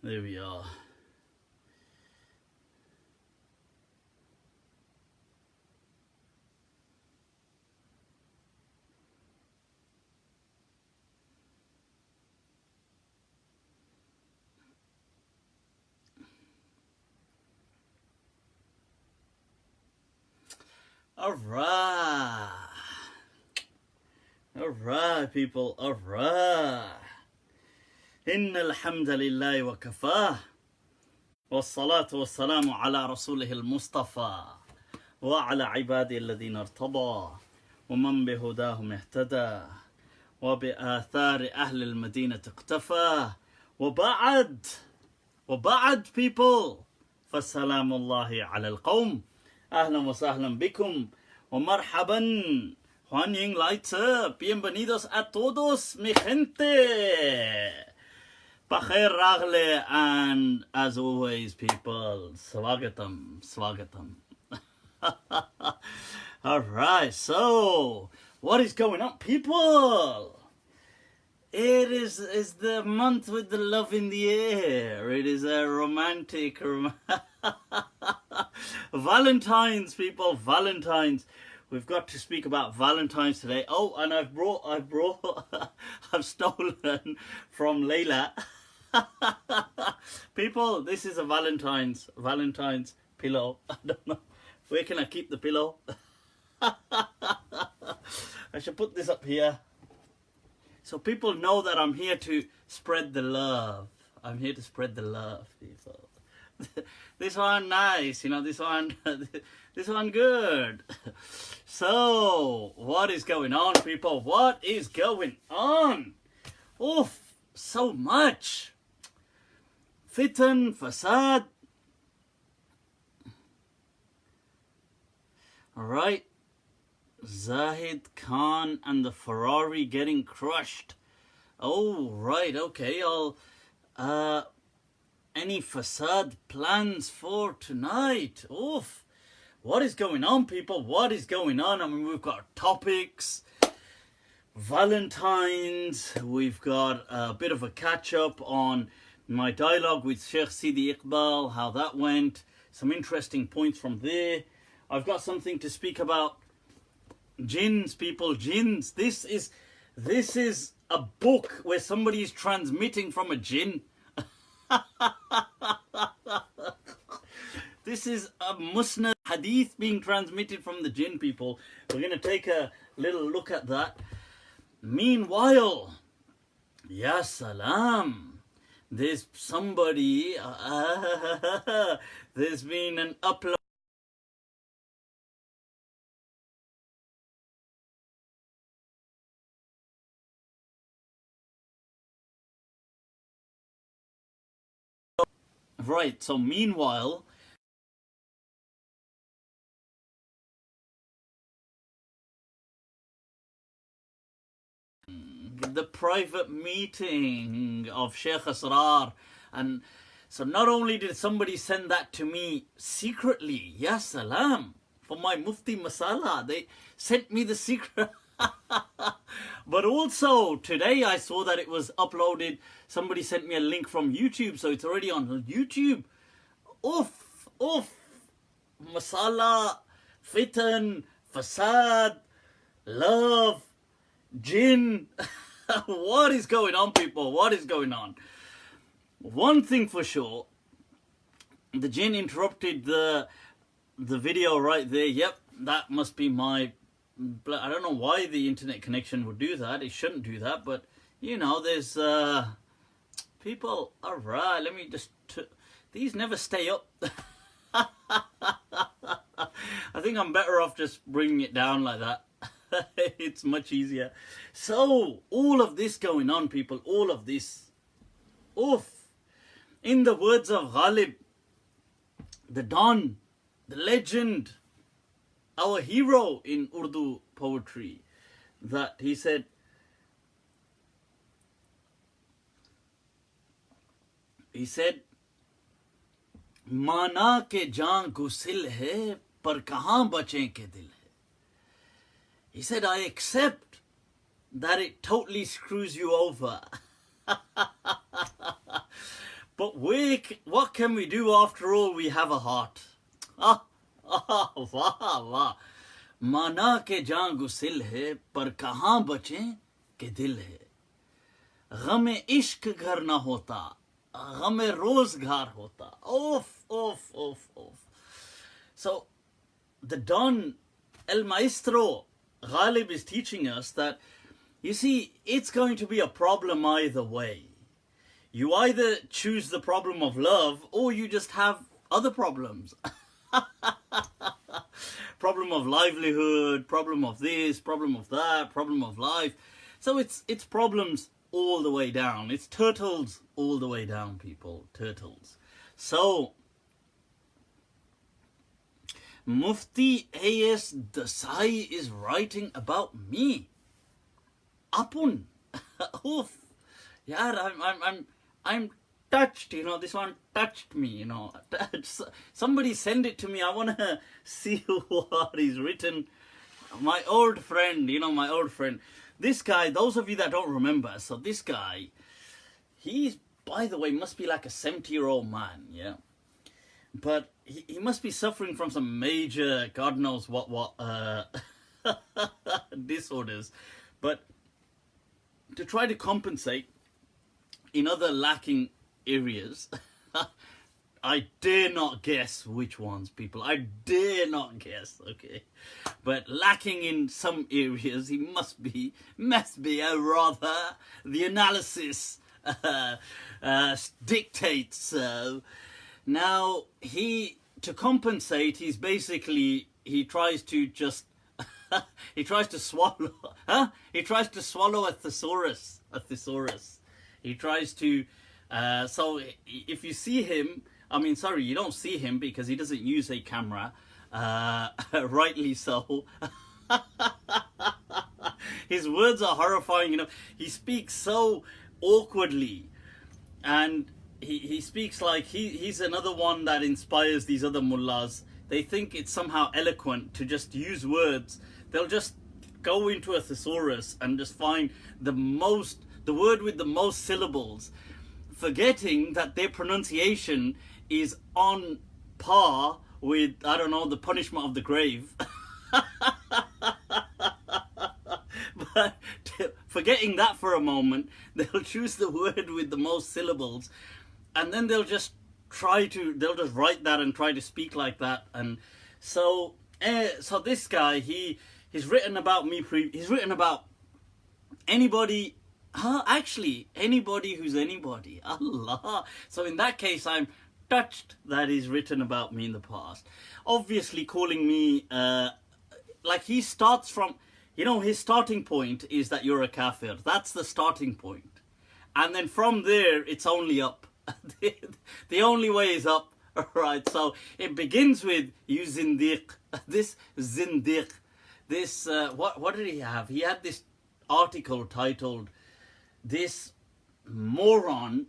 There we are. Alright, people, alright. Inna alhamdulillahi wa kafah. والصلاة والسلام على رسوله المصطفى وعلى عباده الذين ارتضى ومن بهداهم اهتدى وبآثار أهل المدينة اقتفى وبعد people فالسلام الله على القوم أهلا وسهلا بكم ومرحبا Juan Layth, bienvenidos a todos mi gente. Pakhair Ragle, and as always, people, swagatam. Alright, so what is going on, people? It is the month with the love in the air. It is a romantic Valentines, people, Valentines. We've got to speak about Valentines today. Oh, and I've stolen from Layla. People, this is a Valentine's pillow. I don't know. Where can I keep the pillow? I should put this up here. So people know that I'm here to spread the love. I'm here to spread the love, people. This one nice, you know, this one good. So, what is going on, people? What is going on? Oof, so much. Fitan, fasad. Alright. Zahid Khan and the Ferrari getting crushed. Oh, right, okay. Any fasad plans for tonight? Oof. What is going on, people? What is going on? I mean, we've got topics, Valentines, we've got a bit of a catch-up on my dialogue with Sheikh Sidi Iqbal, how that went, some interesting points from there. I've got something to speak about jinns, people, jinns. This is a book where somebody is transmitting from a jinn. This is a Musnad hadith being transmitted from the jinn, people. We're going to take a little look at that. Meanwhile, ya salam, there's somebody, there's been an upload. Right, so meanwhile, the private meeting of Sheikh Asrar, and so not only did somebody send that to me secretly, ya salam, for my Mufti Masala, they sent me the secret. But also today I saw that it was uploaded. Somebody sent me a link from YouTube, so it's already on YouTube. Oof, masala, fitan, fasad, love, jinn. What is going on, people? What is going on? One thing for sure, the jinn interrupted the video right there. Yep, that must be my... I don't know why the internet connection would do that. It shouldn't do that, but you know, there's people. All right, let me just... These never stay up. I think I'm better off just bringing it down like that. It's much easier. So, all of this going on, people, all of this. Oof. In the words of Ghalib, the Don, the legend, our hero in Urdu poetry, that he said, माना के जान गुसिल है पर कहाँ बचें के दिल है. He said, I accept that it totally screws you over. But what can we do after all? We have a heart. Ah, वाह वाह. माना के जान गुसिल है पर कहाँ बचें के दिल है. गम इश्क घर ना होता, गम रोजगार होता. Oof. So the Don El Maestro Ghalib is teaching us that, you see, it's going to be a problem either way. You either choose the problem of love or you just have other problems. Problem of livelihood, problem of this, problem of that, problem of life. So it's problems all the way down. It's turtles all the way down, people. Turtles. So Mufti A.S. Desai is writing about me. Apun. Oof. Yeah, I'm touched, you know. This one touched me, you know. Somebody send it to me. I want to see what he's written. My old friend, you know, my old friend. This guy, those of you that don't remember, so this guy, he's, by the way, must be like a 70-year-old man, yeah. But he must be suffering from some major, God knows what disorders. But to try to compensate in other lacking areas, I dare not guess which ones, people. I dare not guess, okay? But lacking in some areas, he must be rather, the analysis dictates. Now, to compensate, he tries to just, he tries to swallow a thesaurus. He tries to, so if you see him, I mean, sorry, you don't see him because he doesn't use a camera, rightly so. His words are horrifying, you know. He speaks so awkwardly, and he speaks like he's another one that inspires these other mullahs. They think it's somehow eloquent to just use words. They'll just go into a thesaurus and just find the word with the most syllables, forgetting that their pronunciation is on par with, I don't know, the punishment of the grave. But forgetting that for a moment, they'll choose the word with the most syllables, and then they'll just write that and try to speak like that. And so this guy, he's written about me. He's written about anybody. Actually, anybody who's anybody. Allah. So in that case, I'm touched that he's written about me in the past. Obviously, calling me like he starts from, you know, his starting point is that you're a kafir. That's the starting point, and then from there it's only up. The only way is up, right? So it begins with you zindiq. This zindiq. This what did he have? He had this article titled, "This moron,"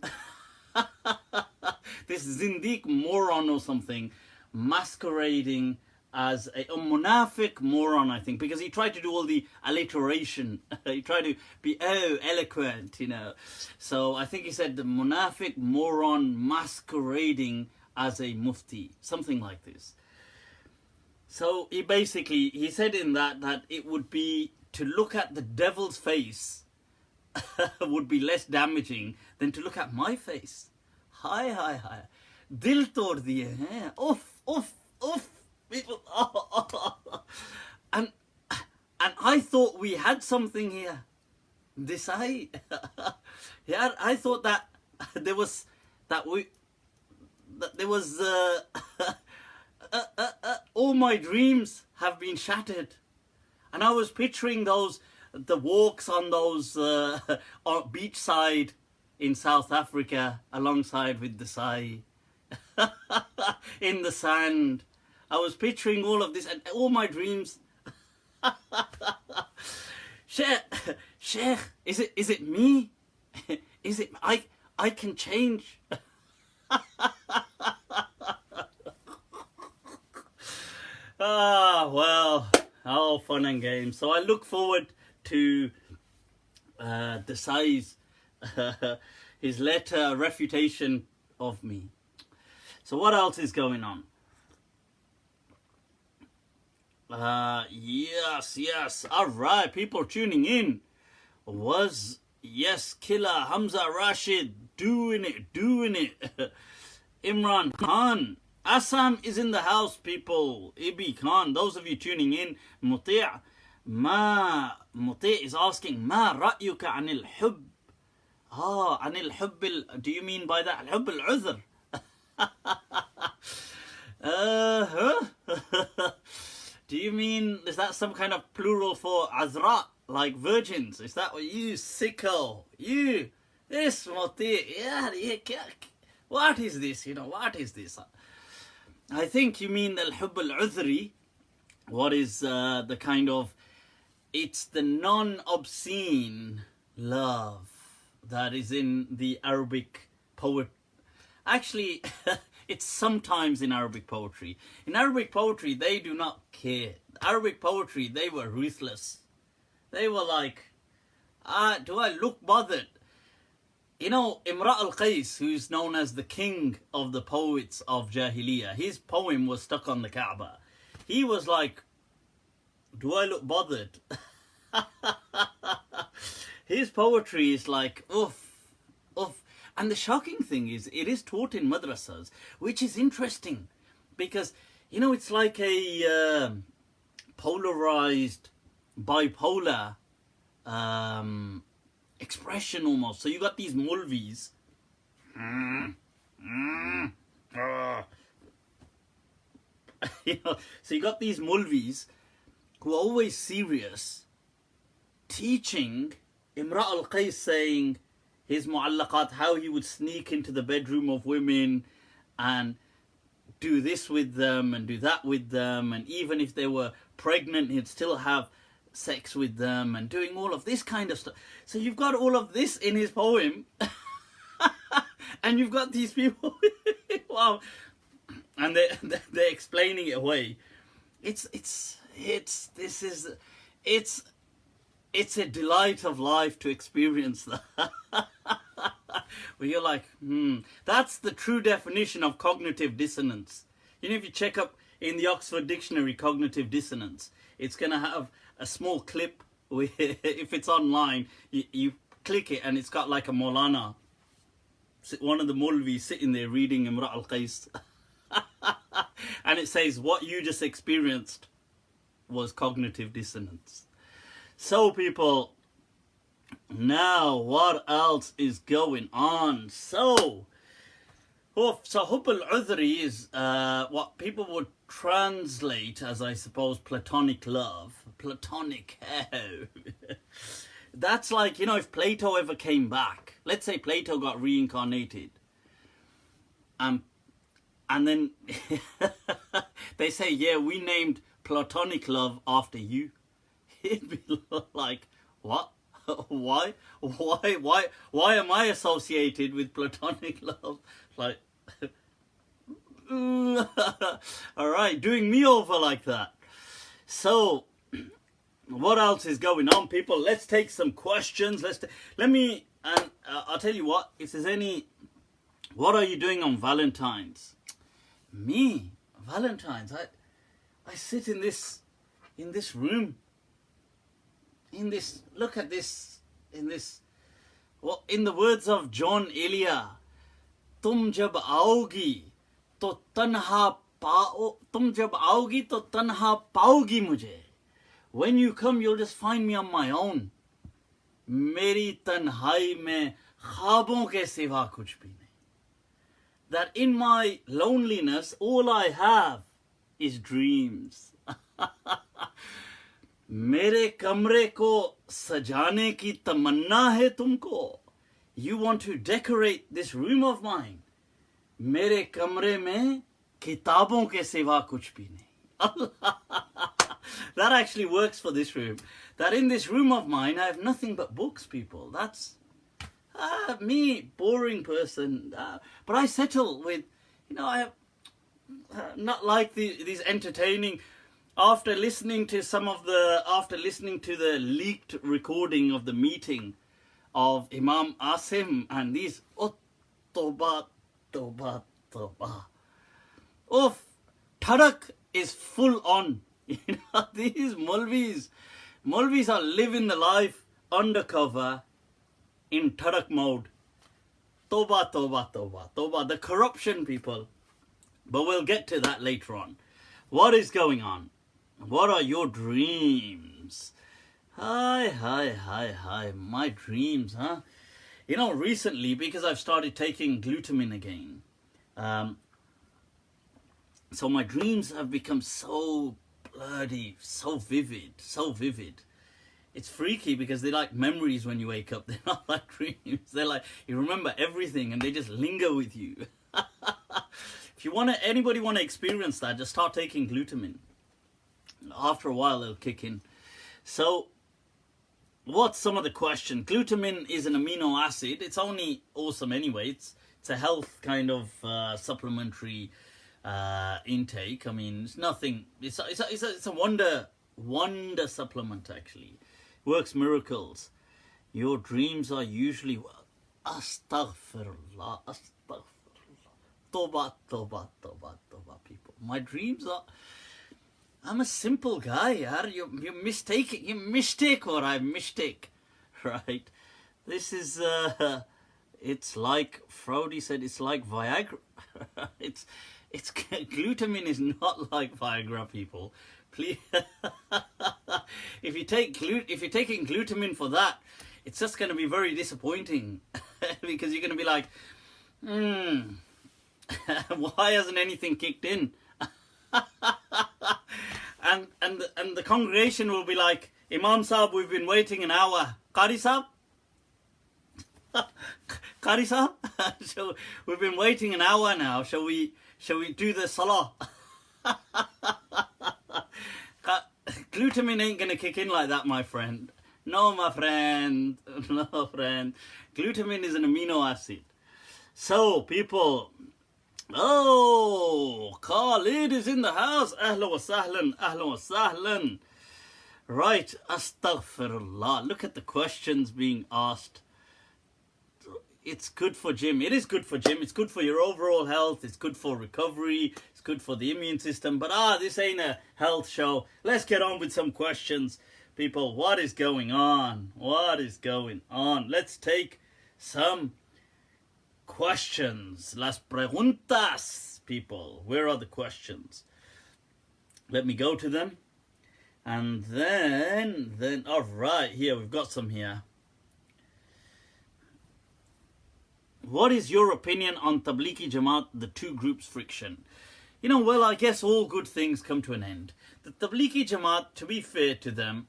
this zindiq moron or something, masquerading as a munafiq moron, I think, because he tried to do all the alliteration. He tried to be eloquent, you know. So I think he said the munafiq moron masquerading as a mufti, something like this. So he said in that it would be to look at the devil's face would be less damaging than to look at my face. Hi. Dil tod diye hain. Oof. People, and I thought we had something here. Yeah, I thought that there was all my dreams have been shattered, and I was picturing the walks on those on beachside in South Africa alongside with the Sai in the sand. I was picturing all of this and all my dreams. Sheikh, is it me? Is it I can change? Well, all fun and games. So I look forward to Desai's his letter refutation of me. So what else is going on? Yes. All right, people tuning in. Killer Hamza Rashid doing it. Imran Khan. Assam is in the house, people. Ibi Khan. Those of you tuning in. Muti' is asking, Ma ra'yuka anil hubb? Anil hubb. Do you mean by that al-hubb al-udhr? Do you mean, is that some kind of plural for azra, like virgins? Is that what you sicko? You, this Muti, what is this? What is this? I think you mean al-hubb al-udhri. What is the kind of, it's the non-obscene love that is in the Arabic poet. Actually, it's sometimes in Arabic poetry. In Arabic poetry, they do not care. Arabic poetry, they were ruthless. They were like, do I look bothered? Imra al-Qais, who's known as the king of the poets of Jahiliyyah, his poem was stuck on the Kaaba. He was like, do I look bothered? His poetry is like, oof. And the shocking thing is, it is taught in madrasas, which is interesting. Because, it's like a polarized, bipolar expression almost. So you got these Mulvis. So you got these Mulvis who are always serious, teaching Imra al-Qais, saying his mu'allaqat, how he would sneak into the bedroom of women and do this with them and do that with them, and even if they were pregnant, he'd still have sex with them and doing all of this kind of stuff. So you've got all of this in his poem, and you've got these people, wow, and they're explaining it away. It's a delight of life to experience that. Where you're like, that's the true definition of cognitive dissonance. If you check up in the Oxford Dictionary, cognitive dissonance, it's going to have a small clip where, if it's online, you click it and it's got like a Maulana, one of the Mulvis sitting there reading Imra al-Qais. And it says, what you just experienced was cognitive dissonance. So people, now what else is going on? So hubb al-udhri is what people would translate as, I suppose, platonic love. Platonic, that's like, if Plato ever came back, let's say Plato got reincarnated, and then they say, yeah, we named platonic love after you. He'd be like, what? Why am I associated with platonic love? Like, all right, doing me over like that. So, what else is going on, people? Let's take some questions. I'll tell you what, if there's any, what are you doing on Valentines? Me, Valentines, I sit in this room, look at this, well, in the words of John Elia, tum jab aogi to tanha paogi mujhe. When you come, you'll just find me on my own. Meri tanhai mein khwabon ke siwa kuch bhi nahi. That in my loneliness, all I have is dreams. मेरे कमरे को सजाने की तमन्ना है तुमको. You want to decorate this room of mine. मेरे कमरे में किताबों के सिवा कुछ भी नहीं. That actually works for this room. That in this room of mine, I have nothing but books, people. That's me, boring person. But I settle with, I have not like these entertaining. After listening to the leaked recording of the meeting of Imam Asim and these Toba, toba. Oof, Tarak is full on. You know, these Maulvis are living the life undercover in Tarak mode. Toba, toba, toba, toba. The corruption, people. But we'll get to that later on. What is going on? What are your dreams? Hi. My dreams, huh? You know, recently, because I've started taking glutamine again, so my dreams have become so bloody, so vivid. It's freaky because they're like memories when you wake up. They're not like dreams. They're like, you remember everything and they just linger with you. If you anybody want to experience that, just start taking glutamine. After a while, it'll kick in. So, what's some of the question? Glutamine is an amino acid. It's only awesome anyway. It's a health kind of supplementary intake. I mean, it's nothing. It's a wonder supplement actually. Works miracles. Your dreams are usually astaghfirullah. Toba, people. My dreams are. I'm a simple guy, yaar. You're mistaking. You mistake or I mistake, right? This is it's like Frody said. It's like Viagra. it's glutamine is not like Viagra, people. Please, if you're taking glutamine for that, it's just going to be very disappointing because you're going to be like, why hasn't anything kicked in? and the congregation will be like, Imam Sahib, we've been waiting an hour. Qari Sahib? Qari Sahib? So we've been waiting an hour now. Shall we do the salah? Glutamine ain't gonna kick in like that, my friend. No, my friend. No, friend. Glutamine is an amino acid. So, people. Oh, Khalid is in the house. Ahlan wa sahlan. Ahlan wa sahlan. Right. Astaghfirullah. Look at the questions being asked. It's good for gym. It is good for gym. It's good for your overall health. It's good for recovery. It's good for the immune system. But this ain't a health show. Let's get on with some questions. People, what is going on? What is going on? Let's take some questions. Las preguntas, people. Where are the questions? Let me go to them. And then, all right, here, we've got some here. What is your opinion on Tablighi Jamaat, the two groups friction? You know, well, I guess all good things come to an end. The Tablighi Jamaat, to be fair to them,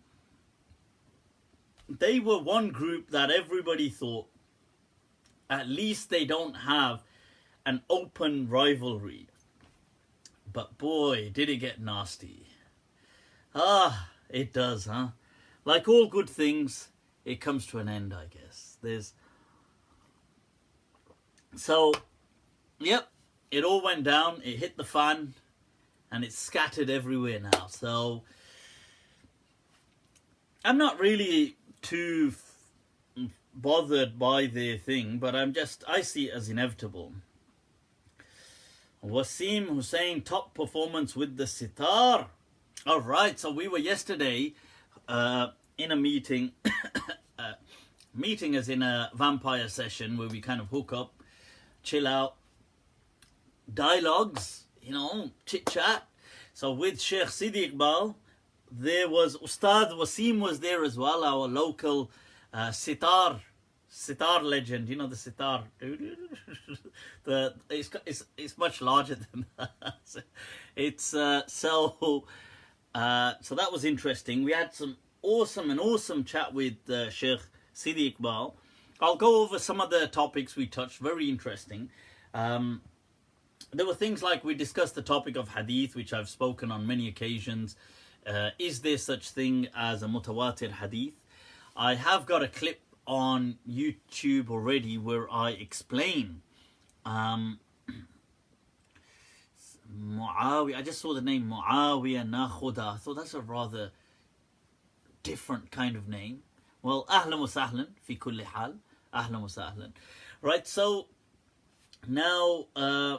they were one group that everybody thought, at least they don't have an open rivalry. But boy, did it get nasty. It does, huh? Like all good things, it comes to an end, I guess. So, yep, it all went down, it hit the fan, and it's scattered everywhere now. So, I'm not really too bothered by their thing, but I see it as inevitable. Wasim Hussein, top performance with the sitar. Alright, so we were yesterday in a meeting, meeting as in a vampire session where we kind of hook up, chill out, dialogues, you know, chit chat. So with Sheikh Sidi Iqbal, there was Ustad Wasim was there as well, our local sitar legend. You know the sitar. It's much larger than that. So that was interesting. We had some awesome chat with Sheikh Sidi Iqbal. I'll go over some of the topics we touched. Very interesting. There were things like we discussed the topic of hadith, which I've spoken on many occasions. Is there such thing as a Mutawatir hadith? I have got a clip on YouTube already where I explain Muawiyah. I just saw the name Muawiyah Nakhuda. I thought that's a rather different kind of name. Well, ahlan wa sahlan fi kulli hal. Ahlan wa sahlan. Right, so Now,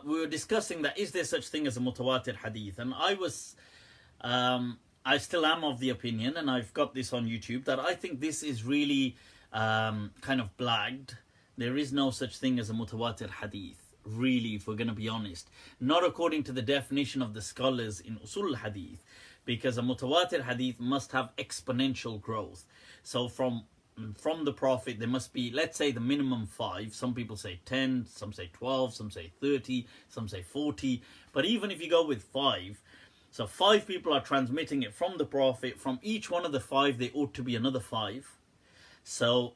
we were discussing that is there such thing as a mutawatir hadith, and I still am of the opinion, and I've got this on YouTube, that I think this is really kind of blagged. There is no such thing as a mutawatir hadith, really, if we're going to be honest. Not according to the definition of the scholars in usul hadith, because a mutawatir hadith must have exponential growth. So from the Prophet, there must be, let's say, the minimum 5. Some people say 10, some say 12, some say 30, some say 40. But even if you go with 5, so 5 people are transmitting it from the Prophet. From each one of the 5, there ought to be another 5. So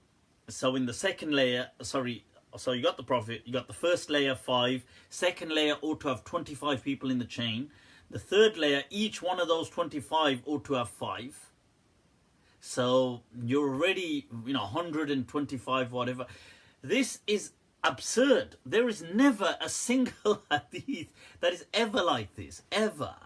in the second layer, so you got the Prophet, you got the first layer 5, second layer ought to have 25 people in the chain. The third layer, each one of those 25 ought to have 5. So you're already, 125, whatever. This is absurd. There is never a single hadith that is ever like this, ever.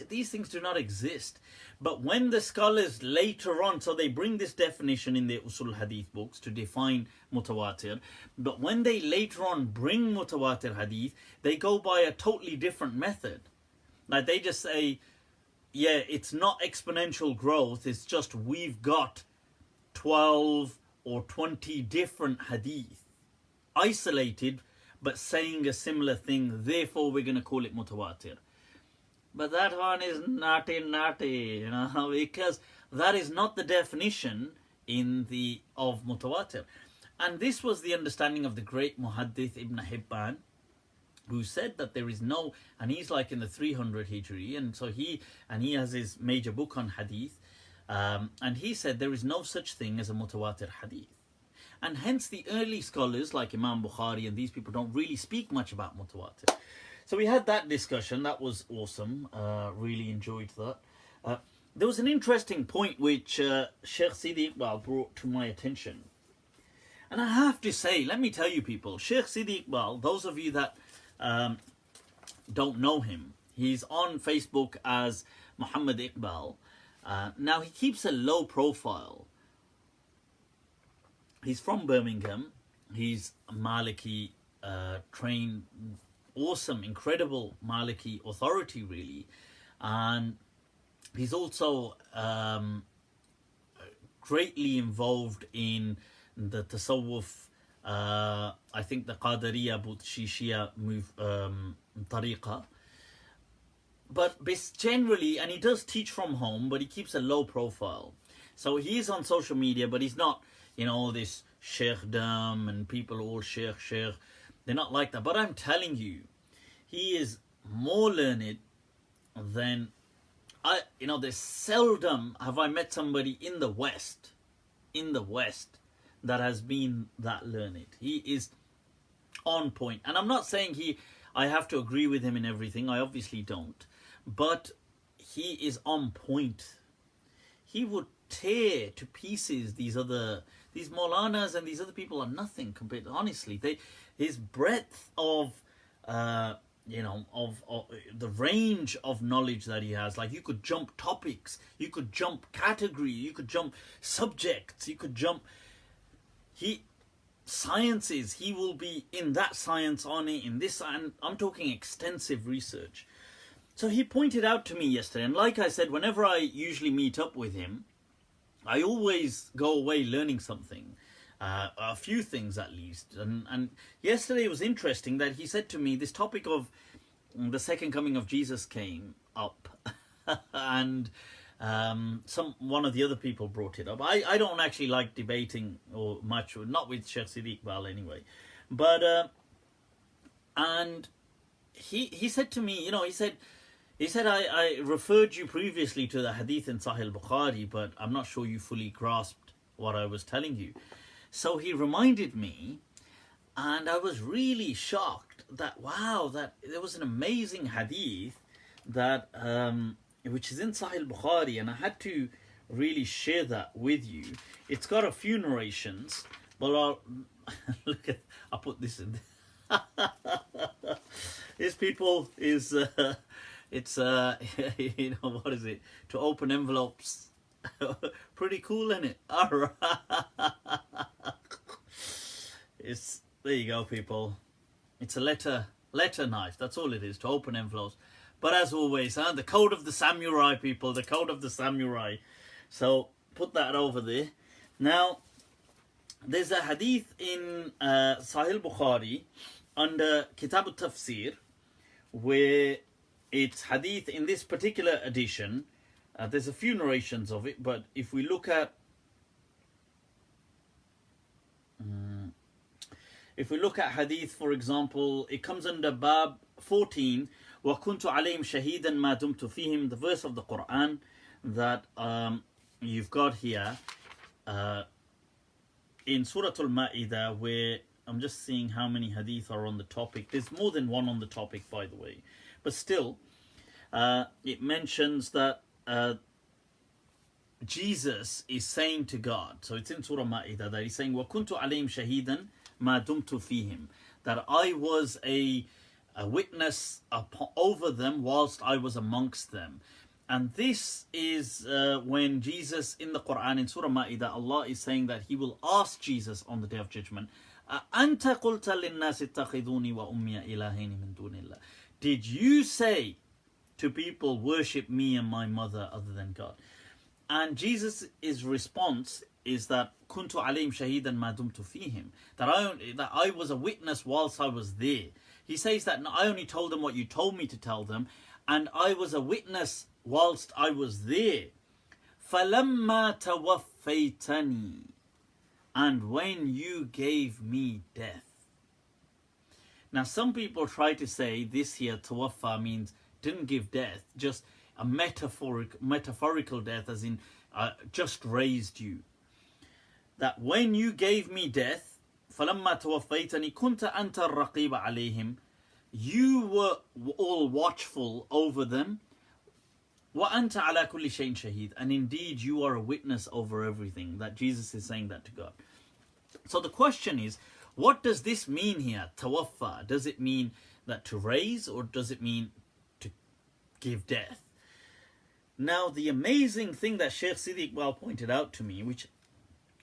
These things do not exist. But when the scholars later on, so they bring this definition in their usul hadith books to define mutawatir, but when they later on bring mutawatir hadith, they go by a totally different method. Like they just say, yeah, it's not exponential growth, it's just we've got 12 or 20 different hadith, isolated, but saying a similar thing, therefore we're going to call it mutawatir. But that one is naughty, because that is not the definition of mutawatir. And this was the understanding of the great muhaddith Ibn Hibban, who said that there is no, and he's like in the 300 Hijri, and so he has his major book on hadith, and he said there is no such thing as a mutawatir hadith. And hence the early scholars like Imam Bukhari and these people don't really speak much about mutawatir. So we had that discussion. That was awesome. Really enjoyed that. There was an interesting point which Sheikh Sidi Iqbal brought to my attention. And I have to say, let me tell you people, Sheikh Sidi Iqbal, those of you that don't know him, he's on Facebook as Muhammad Iqbal. Now he keeps a low profile. He's from Birmingham. He's a Maliki trained, awesome, incredible Maliki authority, really. And he's also greatly involved in the tasawwuf, I think the Qadariya, Shishia tariqa. But generally, and he does teach from home, but he keeps a low profile. So he's on social media, but he's not, this sheikhdom and people all sheikh. They're not like that. But I'm telling you, he is more learned than there's seldom have I met somebody in the West that has been that learned. He is on point. And I'm not saying I have to agree with him in everything. I obviously don't. But he is on point. He would tear to pieces these Maulanas, and these other people are nothing compared to, honestly. His breadth of the range of knowledge that he has, like you could jump topics, you could jump category, you could jump subjects, you could jump sciences. He will be in that science, on it, in this, and I'm talking extensive research. So he pointed out to me yesterday, and like I said, whenever I usually meet up with him, I always go away learning something. A few things at least. And yesterday it was interesting that he said to me, this topic of the second coming of Jesus came up. And one of the other people brought it up. I don't actually like debating or much, not with Sheikh Sidi Iqbal anyway. But, and he said to me, he said, I referred you previously to the hadith in Sahih Bukhari, but I'm not sure you fully grasped what I was telling you. So he reminded me, and I was really shocked that, wow, that there was an amazing hadith that which is in Sahih Bukhari, and I had to really share that with you. It's got a few narrations, but I'll put this in. This people is it's what is it, to open envelopes. Pretty cool, isn't it? All right. There you go, people. It's a letter knife. That's all it is, to open envelopes. But as always, the code of the samurai, people, the code of the samurai. So put that over there. Now, there's a hadith in Sahih Bukhari under Kitab al-Tafsir, where it's hadith in this particular edition. There's a few narrations of it, but if we look at hadith, for example, it comes under Bab 14, وَكُنْتُ عَلَيْهِمْ شَهِيدًا مَا دُمْتُ فِيهِمْ, the verse of the Quran that you've got here in Surah Al-Ma'idah, where I'm just seeing how many hadith are on the topic. There's more than one on the topic, by the way. But still, it mentions that Jesus is saying to God, so it's in Surah Ma'idah, that he's saying, وَكُنْتُ عَلَيْهِمْ شَهِيدًا مَا دُمْتُ فِيهِمْ, that I was a witness over them whilst I was amongst them. And this is when Jesus, in the Quran, in Surah Ma'idah, Allah is saying that He will ask Jesus on the Day of Judgment, أَنْتَ قُلْتَ لِلنَّاسِ اتَّخِذُونِي وَأُمِّيَ إِلَهَيْنِ مِن دُونِ اللَّهِ, did you say to people, worship me and my mother other than God? And Jesus' response is that كُنْتُ عَلَيْهِمْ شَهِيدًا مَا دُمْتُ فِيهِمْ, that I was a witness whilst I was there. He says that I only told them what you told me to tell them, and I was a witness whilst I was there. فَلَمَّا تَوَفَّيْتَنِي, and when you gave me death. Now some people try to say this here, tawaffa, means didn't give death, just a metaphorical death, as in just raised you. That when you gave me death, فَلَمَّا تَوَفَّيْتَنِي كُنْتَ أَنْتَ الرَّقِيبَ عَلَيْهِمْ, you were all watchful over them. وَأَنْتَ عَلَى كُلِّ شَيْءٍ شَهِيدٌ, and indeed you are a witness over everything. That Jesus is saying that to God. So the question is, what does this mean here, tawaffa? Does it mean that to raise, or does it mean to give death? Now, the amazing thing that Sheikh Sidi Iqbal pointed out to me, which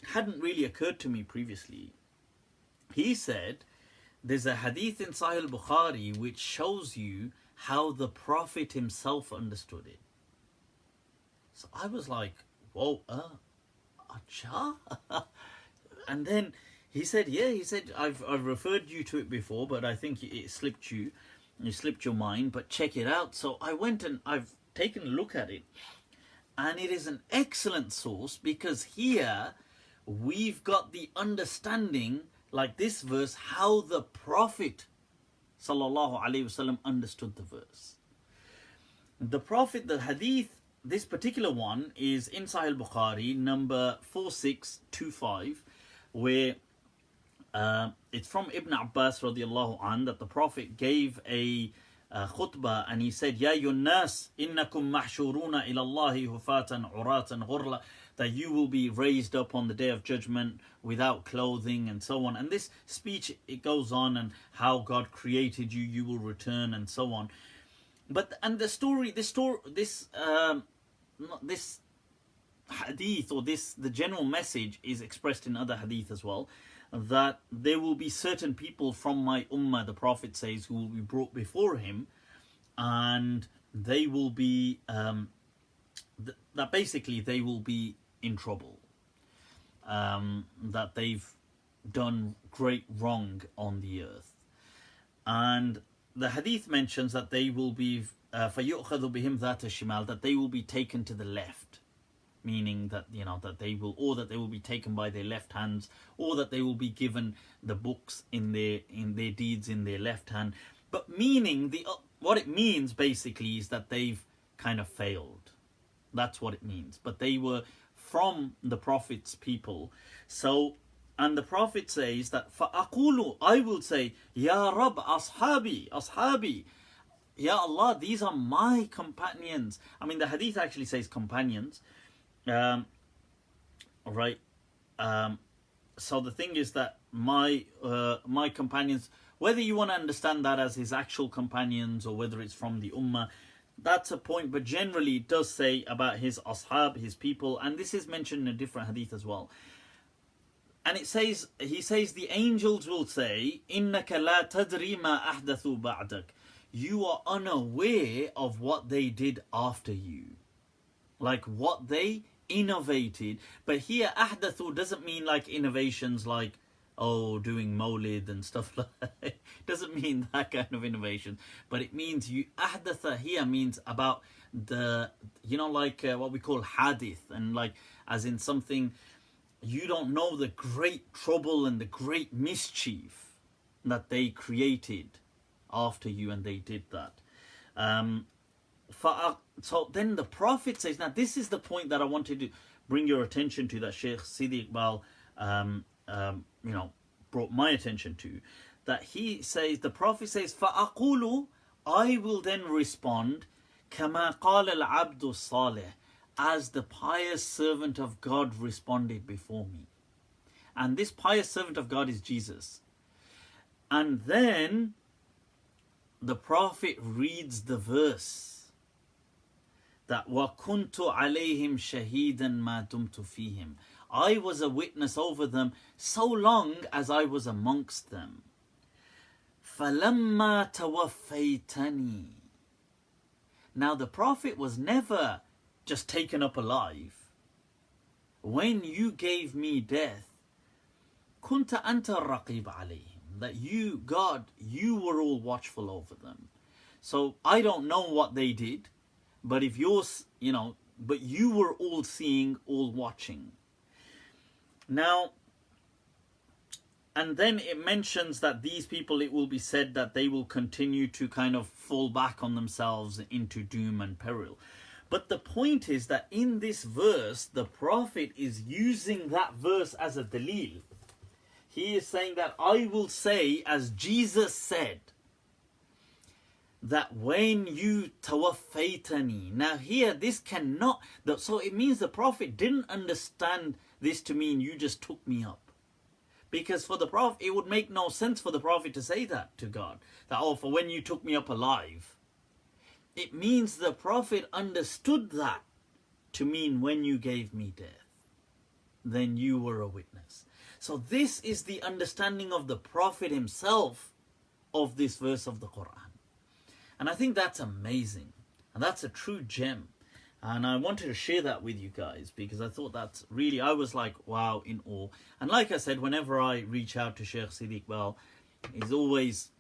hadn't really occurred to me previously, he said there's a hadith in Sahih Bukhari which shows you how the Prophet himself understood it. So I was like, whoa, acha? And then he said, I've referred you to it before, but I think it slipped you slipped your mind, but check it out. So I went and I've taken a look at it, and it is an excellent source, because here we've got the understanding, like this verse, how the Prophet sallallahu alaihi wasallam understood the verse. The Prophet, the hadith, this particular one is in Sahih Bukhari, number 4625, where it's from Ibn Abbas radiallahu an, that the Prophet gave a khutbah, and he said, Ya yunnas, innakum mahshuruna ila Allahi hufatan uratan ghurla, that you will be raised up on the Day of Judgment without clothing, and so on. And this speech, it goes on, and how God created you, you will return, and so on. But this hadith, or the general message is expressed in other hadith as well, that there will be certain people from my ummah, the Prophet says, who will be brought before him, and they will be that basically they will be in trouble, that they've done great wrong on the earth. And the hadith mentions that they will be فَيُؤْخَذُ بِهِمْ ذَاتَ الشِّمَالِ, that they will be taken to the left, meaning that, you know, that they will, or that they will be taken by their left hands, or that they will be given the books in their deeds in their left hand. But meaning, what it means basically is that they've kind of failed. That's what it means. But they were from the Prophet's people. So, and the Prophet says that فَأَقُولُ, I will say, Ya Rab, ashabi, Ya Allah, these are my companions. I mean, the hadith actually says companions. Right. So the thing is that my companions, whether you want to understand that as his actual companions or whether it's from the ummah, that's a point. But generally it does say about his ashab, his people, and this is mentioned in a different hadith as well. And it says, he says, the angels will say, إِنَّكَ لَا تَدْرِي مَا أَحْدَثُوا بَعْدَكَ. You are unaware of what they did after you. Like what they innovated. But here, أَحْدَثُوا doesn't mean like innovations like, oh, doing mawlid and stuff like that. It doesn't mean that kind of innovation. But it means you, أحدث here means about the, you know, like what we call hadith. And like, as in something, you don't know the great trouble and the great mischief that they created after you, and they did that. So then the Prophet says, now this is the point that I wanted to bring your attention to, that Sheikh Sidi Iqbal you know, brought my attention to, that he says, the Prophet says, فَأَقُولُ, I will then respond, كَمَا قَالَ الْعَبْدُ الصَّالِحِ, as the pious servant of God responded before me. And this pious servant of God is Jesus. And then the Prophet reads the verse that وَكُنْتُ عَلَيْهِمْ شَهِيدًا مَا دُمْتُ فِيهِمْ. I was a witness over them so long as I was amongst them. فَلَمَّا تَوَفَّيْتَنِي. Now the Prophet was never just taken up alive. When you gave me death, كُنْتَ أَنْتَ الرَّقِيبَ عَلَيْهِمْ. That you, God, you were all watchful over them. So I don't know what they did, but if you're, you know, but you were all seeing, all watching. Now, and then it mentions that these people, it will be said that they will continue to kind of fall back on themselves into doom and peril. But the point is that in this verse, the Prophet is using that verse as a dalil. He is saying that I will say, as Jesus said, that when you tawaffaytani. Now here, this cannot, so it means the Prophet didn't understand this to mean you just took me up. Because for the Prophet, it would make no sense for the Prophet to say that to God. That, oh, for when you took me up alive. It means the Prophet understood that to mean when you gave me death, then you were a witness. So this is the understanding of the Prophet himself of this verse of the Quran. And I think that's amazing. And that's a true gem. And I wanted to share that with you guys because I thought that's really, I was like, wow, in awe. And like I said, whenever I reach out to Sheikh Sidi Iqbal, he's always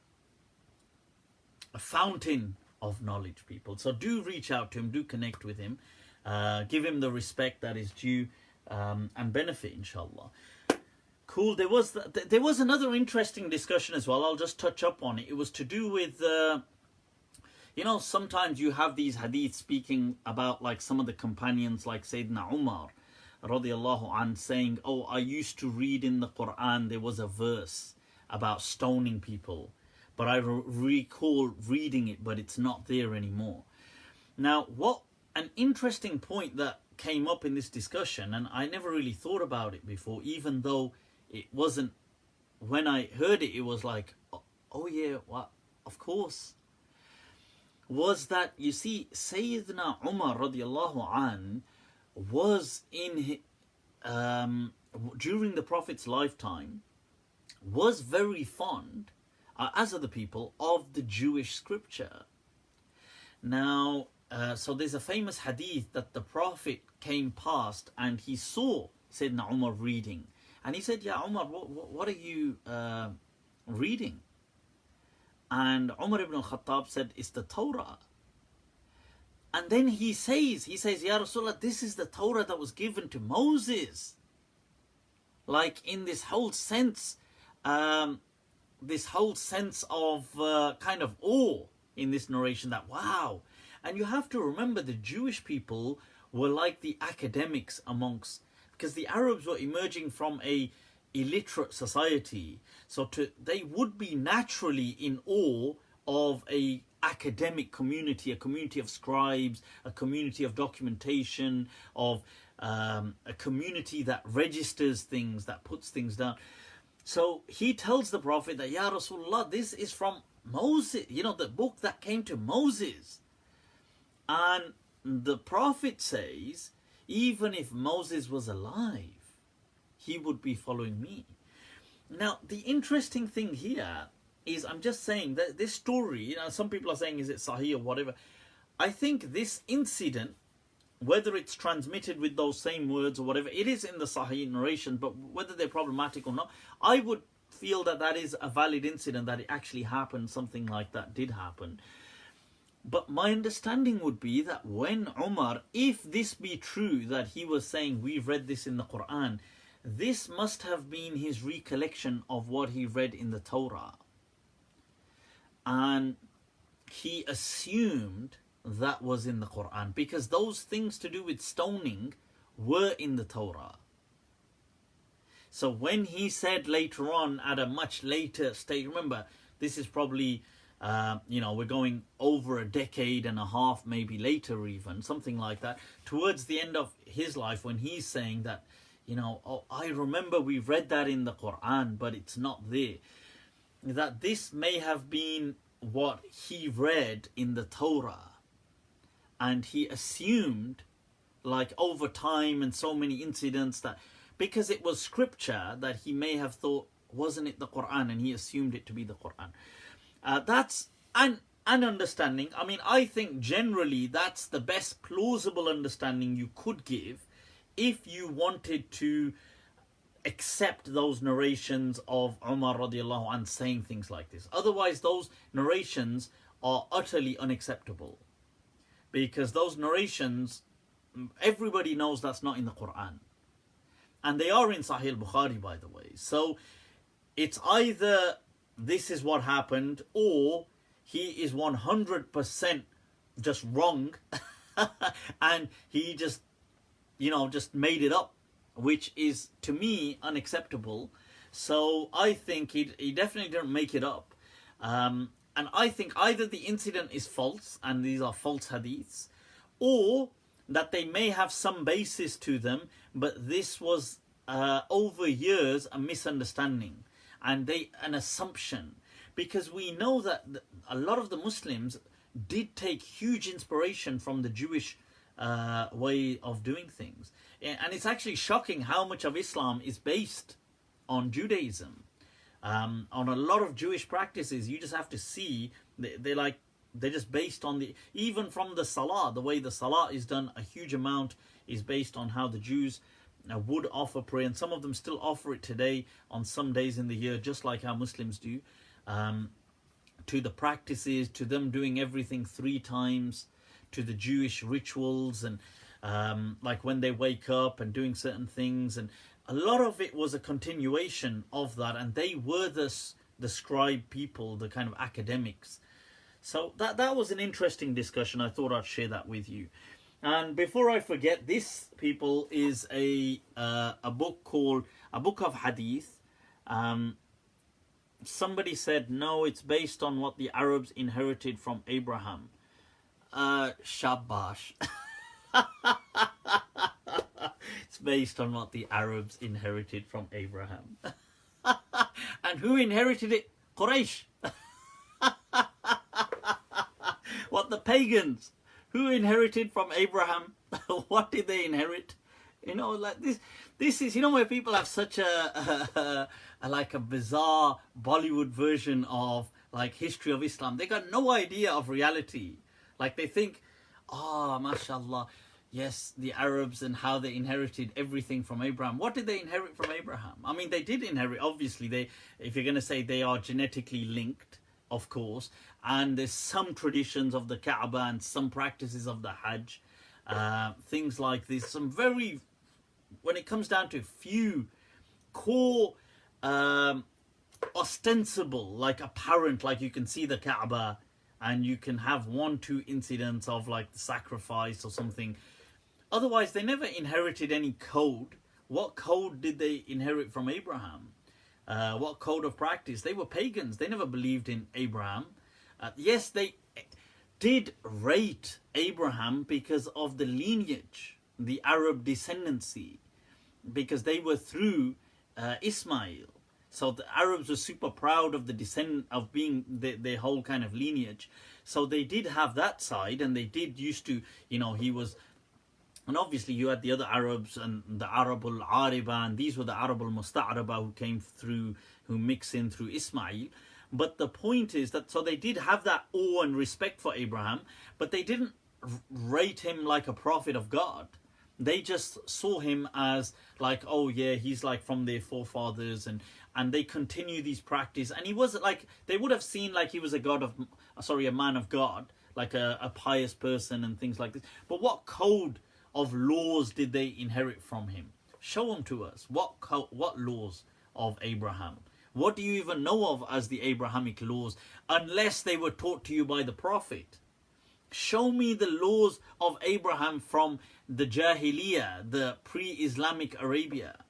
a fountain of knowledge, people. So do reach out to him, do connect with him, give him the respect that is due, and benefit, inshallah. Cool. There was another interesting discussion as well. I'll just touch up on it. It was to do with, you know, sometimes you have these hadiths speaking about like some of the companions, like Sayyidina Umar, radiallahu anh, saying, oh, I used to read in the Quran, there was a verse about stoning people, but I recall reading it, but it's not there anymore. Now, what an interesting point that came up in this discussion, and I never really thought about it before, even though it wasn't, when I heard it, it was like, oh yeah, what? Of course. Was that, you see, Sayyidina Umar radiallahu an was in, during the Prophet's lifetime, was very fond, as other people, of the Jewish scripture. Now, so there's a famous hadith that the Prophet came past and he saw Sayyidina Umar reading. And he said, yeah, Umar, what are you reading? And Umar ibn al-Khattab said, it's the Torah. And then he says, Ya Rasulullah, this is the Torah that was given to Moses. Like in this whole sense of kind of awe in this narration, that wow. And you have to remember the Jewish people were like the academics amongst, because the Arabs were emerging from a illiterate society, so they would be naturally in awe of a academic community, a community of scribes, a community of documentation, of a community that registers things, that puts things down. So he tells the Prophet that, Ya Rasulullah, this is from Moses, you know, the book that came to Moses. And the Prophet says, even if Moses was alive, he would be following me. Now, the interesting thing here is, I'm just saying that this story, you know, some people are saying, is it Sahih or whatever? I think this incident, whether it's transmitted with those same words or whatever, it is in the Sahih narration, but whether they're problematic or not, I would feel that that is a valid incident, that it actually happened, something like that did happen. But my understanding would be that when Umar, if this be true, that he was saying, we've read this in the Quran, this must have been his recollection of what he read in the Torah. And he assumed that was in the Quran, because those things to do with stoning were in the Torah. So when he said later on, at a much later stage, remember, this is probably, we're going over a decade and a half, maybe later even, something like that, towards the end of his life, when he's saying that, oh, I remember we read that in the Quran, but it's not there. That this may have been what he read in the Torah. And he assumed, like over time and so many incidents, that because it was scripture, that he may have thought, wasn't it the Quran? And he assumed it to be the Quran. That's an understanding. I mean, I think generally that's the best plausible understanding you could give if you wanted to accept those narrations of Umar radiallahu anh saying things like this. Otherwise, those narrations are utterly unacceptable. Because those narrations, everybody knows that's not in the Quran. And they are in Sahih Bukhari, by the way. So it's either this is what happened, or he is 100% just wrong and he just made it up, which is, to me, unacceptable. So I think he definitely didn't make it up. And I think either the incident is false, and these are false hadiths, or that they may have some basis to them, but this was over years a misunderstanding and an assumption. Because we know that a lot of the Muslims did take huge inspiration from the Jewish way of doing things. And it's actually shocking how much of Islam is based on Judaism. On a lot of Jewish practices, you just have to see, they're just based on even from the Salah, the way the Salah is done, a huge amount is based on how the Jews would offer prayer, and some of them still offer it today on some days in the year, just like how Muslims do, to the practices, to them doing everything 3 times, to the Jewish rituals, and like when they wake up and doing certain things, and a lot of it was a continuation of that, and they were the scribe people, the kind of academics. So that was an interesting discussion. I thought I'd share that with you. And before I forget, this, people, is a book called A Book of Hadith. Somebody said, no, it's based on what the Arabs inherited from Abraham. Shabash. It's based on what the Arabs inherited from Abraham. And who inherited it? Quraysh. What, the pagans? Who inherited from Abraham? What did they inherit? Like this is, where people have such a bizarre Bollywood version of like history of Islam. They got no idea of reality. Like they think, mashallah, yes, the Arabs and how they inherited everything from Abraham. What did they inherit from Abraham? I mean, they did inherit, obviously, if you're going to say they are genetically linked, of course, and there's some traditions of the Kaaba and some practices of the Hajj, things like this, some very, when it comes down to few core, ostensible, like apparent, like you can see the Kaaba, and you can have 1-2 incidents of like the sacrifice or something. Otherwise, they never inherited any code. What code did they inherit from Abraham? What code of practice? They were pagans. They never believed in Abraham. Yes, they did rate Abraham because of the lineage, the Arab descendancy, because they were through Ismail. So the Arabs were super proud of the descent of being their whole kind of lineage. So they did have that side, and they did used to, he was And obviously you had the other Arabs and the Arab al-Ariba, and these were the Arab al-Musta'araba who came through, who mix in through Ismail. But the point is that, so they did have that awe and respect for Abraham, but they didn't rate him like a prophet of God. They just saw him as like, oh yeah, he's like from their forefathers, and they continue these practice. And he wasn't like, they would have seen like he was a man of God, like a pious person and things like this. But what code of laws did they inherit from him? Show them to us. What laws of Abraham? What do you even know of as the Abrahamic laws, unless they were taught to you by the Prophet? Show me the laws of Abraham from the Jahiliyyah, the pre-Islamic Arabia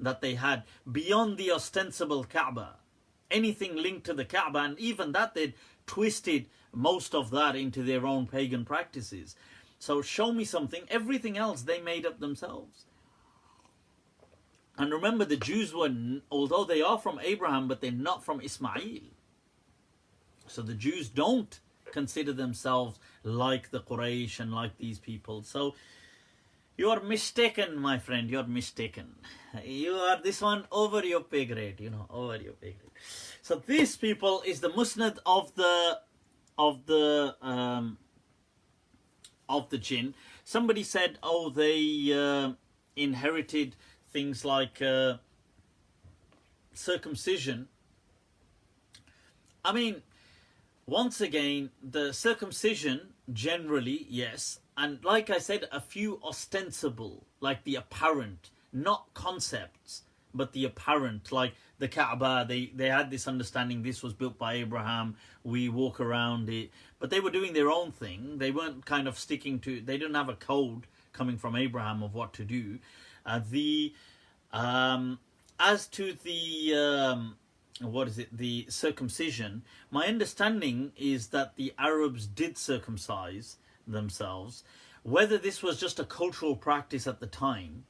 that they had, beyond the ostensible Kaaba. Anything linked to the Kaaba, and even that they'd twisted most of that into their own pagan practices. So show me something. Everything else they made up themselves. And remember, the Jews were, although they are from Abraham, but they're not from Ismail. So the Jews don't consider themselves like the Quraysh and like these people. So you are mistaken, my friend. You are mistaken. You are this one over your pay grade. You know, over your pay grade. So these people is the Musnad of the Jinn. Somebody said, oh, they inherited things like circumcision. I mean, once again, the circumcision generally, yes, and like I said, a few ostensible, like the apparent, not concepts, but the apparent, like the Kaaba. They had this understanding, this was built by Abraham, we walk around it, but they were doing their own thing. They weren't kind of sticking to, they didn't have a code coming from Abraham of what to do. As to the the circumcision, my understanding is that the Arabs did circumcise themselves. Whether this was just a cultural practice at the time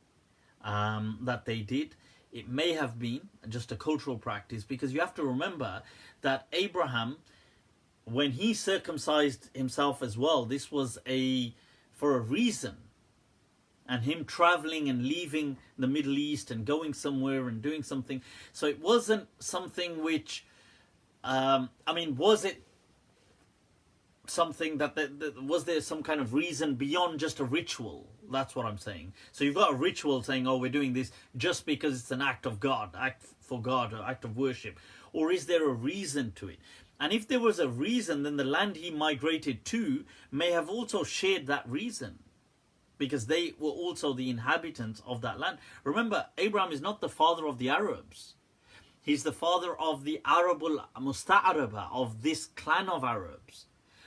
that they did, it may have been just a cultural practice, because you have to remember that Abraham, when he circumcised himself as well, this was for a reason. And him traveling and leaving the Middle East and going somewhere and doing something. So it wasn't something which, was it something that was there some kind of reason beyond just a ritual? That's what I'm saying. So you've got a ritual saying, oh, we're doing this just because it's an act of God, act for God, or act of worship. Or is there a reason to it? And if there was a reason, then the land he migrated to may have also shared that reason, because they were also the inhabitants of that land. Remember, Abraham is not the father of the Arabs. He's the father of the Arab al-Musta'araba, of this clan of Arabs.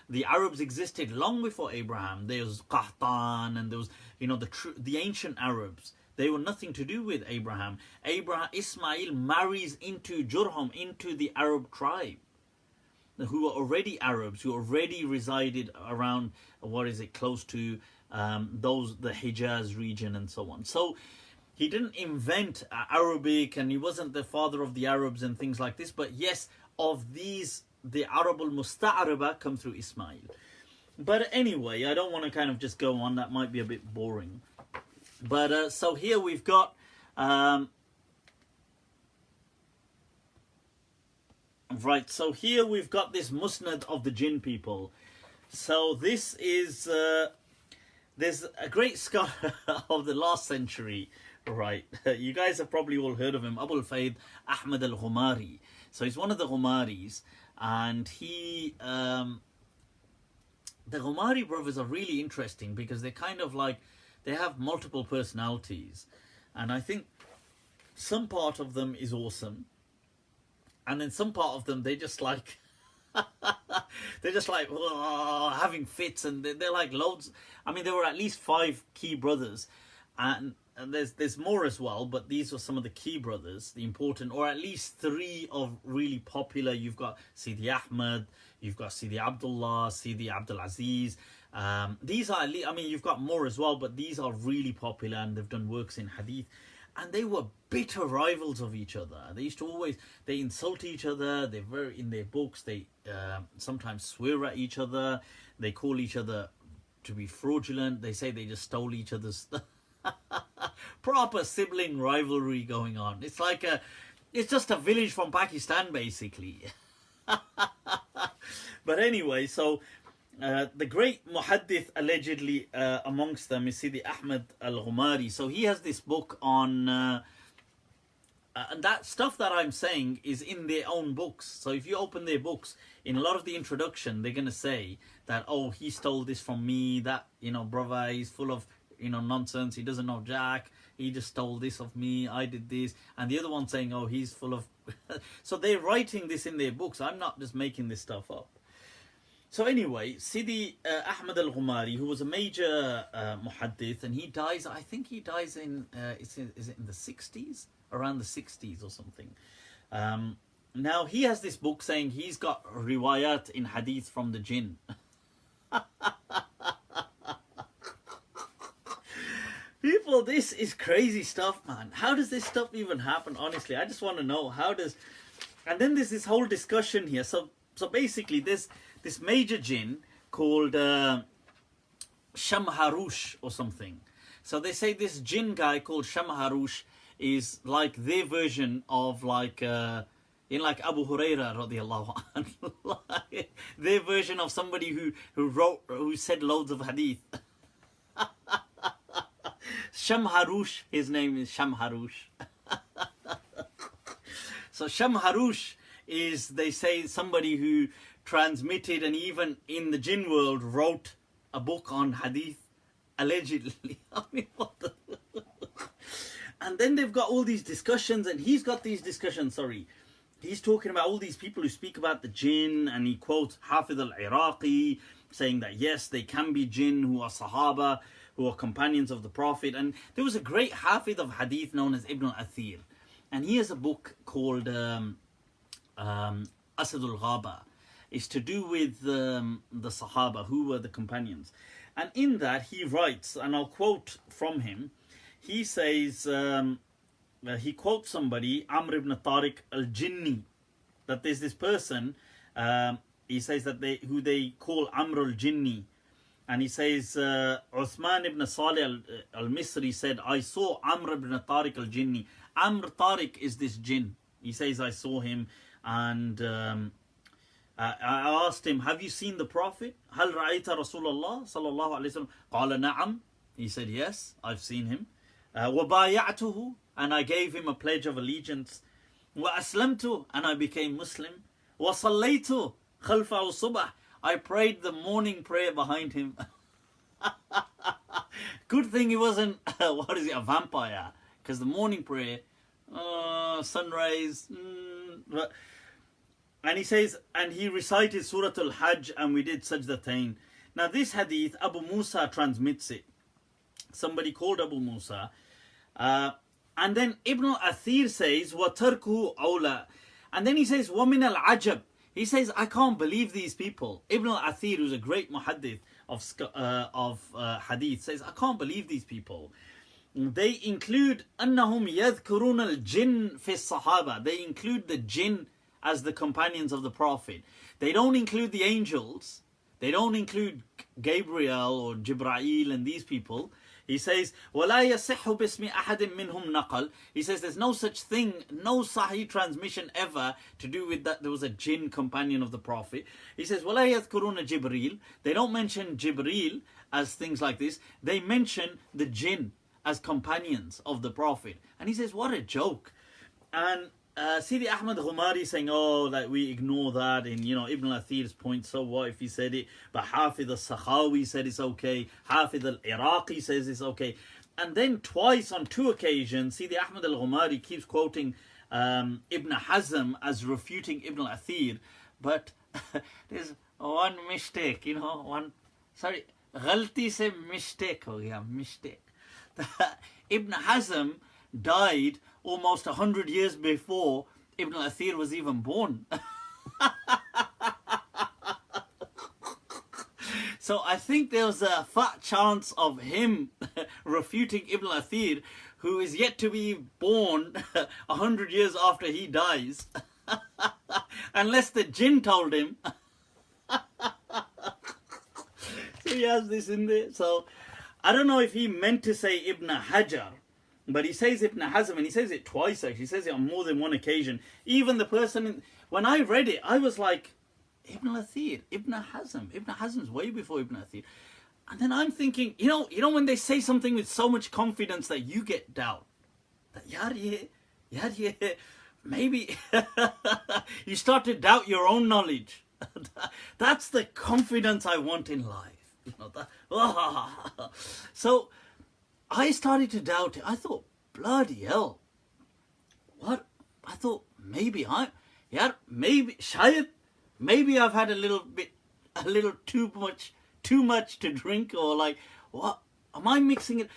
The Arabs existed long before Abraham. There was Qahtan, and there was, the ancient Arabs. They were nothing to do with Abraham. Ismail marries into Jurhum, into the Arab tribe, who were already Arabs, who already resided around, close to the Hijaz region and so on. So he didn't invent Arabic, and he wasn't the father of the Arabs and things like this. But yes, of these, the Arab al-Musta'araba come through Ismail. But anyway, I don't want to kind of just go on. That might be a bit boring. But so here we've got so here we've got this Musnad of the Jinn people. So this is there's a great scholar of the last century, right? You guys have probably all heard of him, Abu al-Fayd Ahmad al-Ghumari. So he's one of the Ghumaris, and he the Ghumari brothers are really interesting because they're kind of like, they have multiple personalities, and I think some part of them is awesome, and then some part of them they just like they're just like having fits, and they're like loads. I mean, there were at least 5 key brothers, and there's more as well, but these were some of the key brothers, the important, or at least 3 of really popular. You've got Sidi Ahmad, you've got Sidi Abdullah, Sidi Abdul Aziz. These are, you've got more as well, but these are really popular, and they've done works in hadith. And they were bitter rivals of each other. They used to they insult each other. They were in their books. They sometimes swear at each other. They call each other to be fraudulent. They say they just stole each other's stuff. Proper sibling rivalry going on. It's like it's just a village from Pakistan, basically. But anyway, so the great muhaddith allegedly amongst them is Sidi Ahmad al-Ghumari. So he has this book on and that stuff that I'm saying is in their own books. So if you open their books, in a lot of the introduction, they're going to say that, oh, he stole this from me, that, brother, he's full of, nonsense, he doesn't know jack, he just stole this of me, I did this. And the other one saying, oh, he's full of... So they're writing this in their books. I'm not just making this stuff up. So anyway, Sidi Ahmad al-Ghumari, who was a major muhaddith, and he dies, I think he dies in, is it in the 60s? Around the 60s or something. Now, he has this book saying he's got riwayat in hadith from the jinn. People, this is crazy stuff, man. How does this stuff even happen? Honestly, I just want to know, how does... And then there's this whole discussion here. So basically, there's this major jinn called Shamharush or something. So they say this jinn guy called Shamharush is like their version of like Abu Huraira radiallahu anhu, their version of somebody who said loads of hadith. Shamharush, his name is Shamharush. So Shamharush is, they say, somebody who transmitted and even in the jinn world wrote a book on hadith, allegedly. I mean, what the... And then they've got all these discussions, and he's got these discussions, he's talking about all these people who speak about the jinn, and he quotes Hafiz al-Iraqi, saying that yes, they can be jinn who are Sahaba, who are companions of the Prophet. And there was a great Hafiz of Hadith known as Ibn al-Athir, and he has a book called Asad al-Ghaba. It's to do with the Sahaba, who were the companions. And in that he writes, and I'll quote from him, he says, he quotes somebody, Amr ibn Tariq al-Jinni, that there's this person, he says that who they call Amr al-Jinni. And he says, Uthman ibn Salih al-Misri said, I saw Amr ibn Tariq al-Jinni. Amr Tariq is this jinn. He says, I saw him, and I asked him, have you seen the Prophet? Hal ra'ayta Rasulullah sallallahu alayhi wa sallam? Qala na'am. He said, yes, I've seen him. وَبَايَعْتُهُ, and I gave him a pledge of allegiance. وَأَسْلَمْتُ, and I became Muslim. وَصَلَّيْتُ خَلْفَهُ الصُّبْحِ, I prayed the morning prayer behind him. Good thing he wasn't, a vampire. Because the morning prayer, sunrise, and he says, and he recited Surah Al-Hajj, and we did Sajdatain. Now this hadith, Abu Musa transmits it. Somebody called Abu Musa. And then Ibn al-Athir says, وَتَرْكُهُ أَوْلَى. And then he says, وَمِنَ الْعَجَبِ. He says, I can't believe these people. Ibn al-Athir, who's a great muhaddith of hadith, says, I can't believe these people. They include أَنَّهُمْ يَذْكُرُونَ الْجِنِّ فِي الصَّحَابَةِ. They include the jinn as the companions of the Prophet. They don't include the angels. They don't include Gabriel or Jibra'il and these people. He says, وَلَا يَصِحُّ بِاسْمِ أَحَدٍ مِّنْهُمْ نَقَلٍ. He says there's no such thing, no Sahih transmission ever to do with that there was a jinn companion of the Prophet. He says, وَلَا يَذْكُرُونَ جِبْرِيل. They don't mention Jibreel as things like this. They mention the jinn as companions of the Prophet. And he says, what a joke. And Sidi Ahmad Ghumari saying, oh, like we ignore that, and Ibn al-Athir's point, so what if he said it? But Hafiz al-Sakhawi said it's okay, Hafiz al-Iraqi says it's okay. And then twice on two occasions, Sidi Ahmad al-Ghumari keeps quoting Ibn Hazm as refuting Ibn al-Athir, but there's one mistake, ghalti se mistake ho gaya, mistake. Ibn Hazm died almost 100 years before Ibn al-Athir was even born. So I think there was a fat chance of him refuting Ibn al-Athir, who is yet to be born 100 years after he dies. Unless the jinn told him. he has this in there. So I don't know if he meant to say Ibn Hajar, but he says Ibn Hazm, and he says it twice actually. He says it on more than one occasion. Even the person, when I read it, I was like, Ibn Athir, Ibn Hazm. Ibn Hazm's way before Ibn Athir. And then I'm thinking, you know when they say something with so much confidence that you get doubt. That maybe you start to doubt your own knowledge. That's the confidence I want in life. You know that. So I started to doubt it. I thought, bloody hell. What? I thought maybe maybe I've had a little too much to drink, or like, what? Am I mixing it?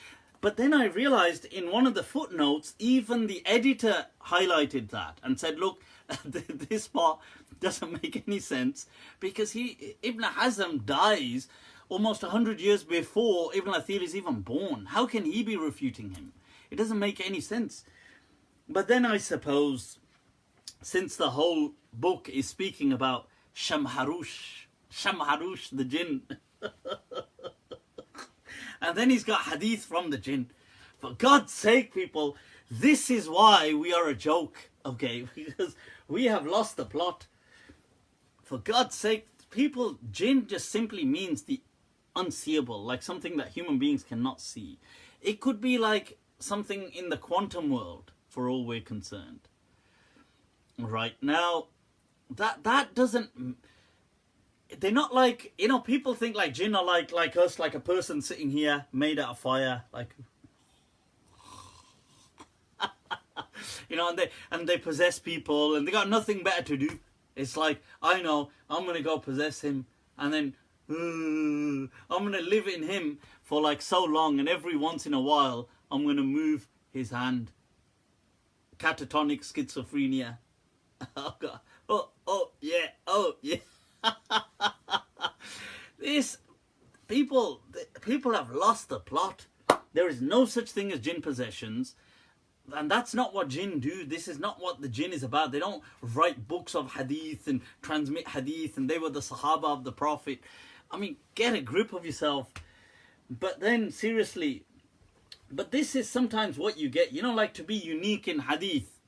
But then I realized in one of the footnotes, even the editor highlighted that and said, look, this part doesn't make any sense, because Ibn Hazm dies almost 100 years before Ibn Athir is even born. How can he be refuting him? It doesn't make any sense. But then I suppose, since the whole book is speaking about Shamharush the jinn, and then he's got hadith from the jinn. For God's sake, people, this is why we are a joke, okay? Because we have lost the plot. For God's sake, people, jinn just simply means the unseeable, like something that human beings cannot see. It could be like something in the quantum world, for all we're concerned. Right, now, that doesn't... They're not like, people think like jinn are like us, like a person sitting here made out of fire, like, and they possess people, and they got nothing better to do. It's like, I know, I'm going to go possess him, and then I'm going to live in him for like so long, and every once in a while, I'm going to move his hand. Catatonic schizophrenia. Oh, God. Oh, yeah. This people have lost the plot. There is no such thing as jinn possessions, and that's not what jinn do. This is not what the jinn is about. They don't write books of hadith and transmit hadith, and they were the Sahaba of the Prophet. I mean, get a grip of yourself. But then, seriously, but this is sometimes what you get, like to be unique in hadith.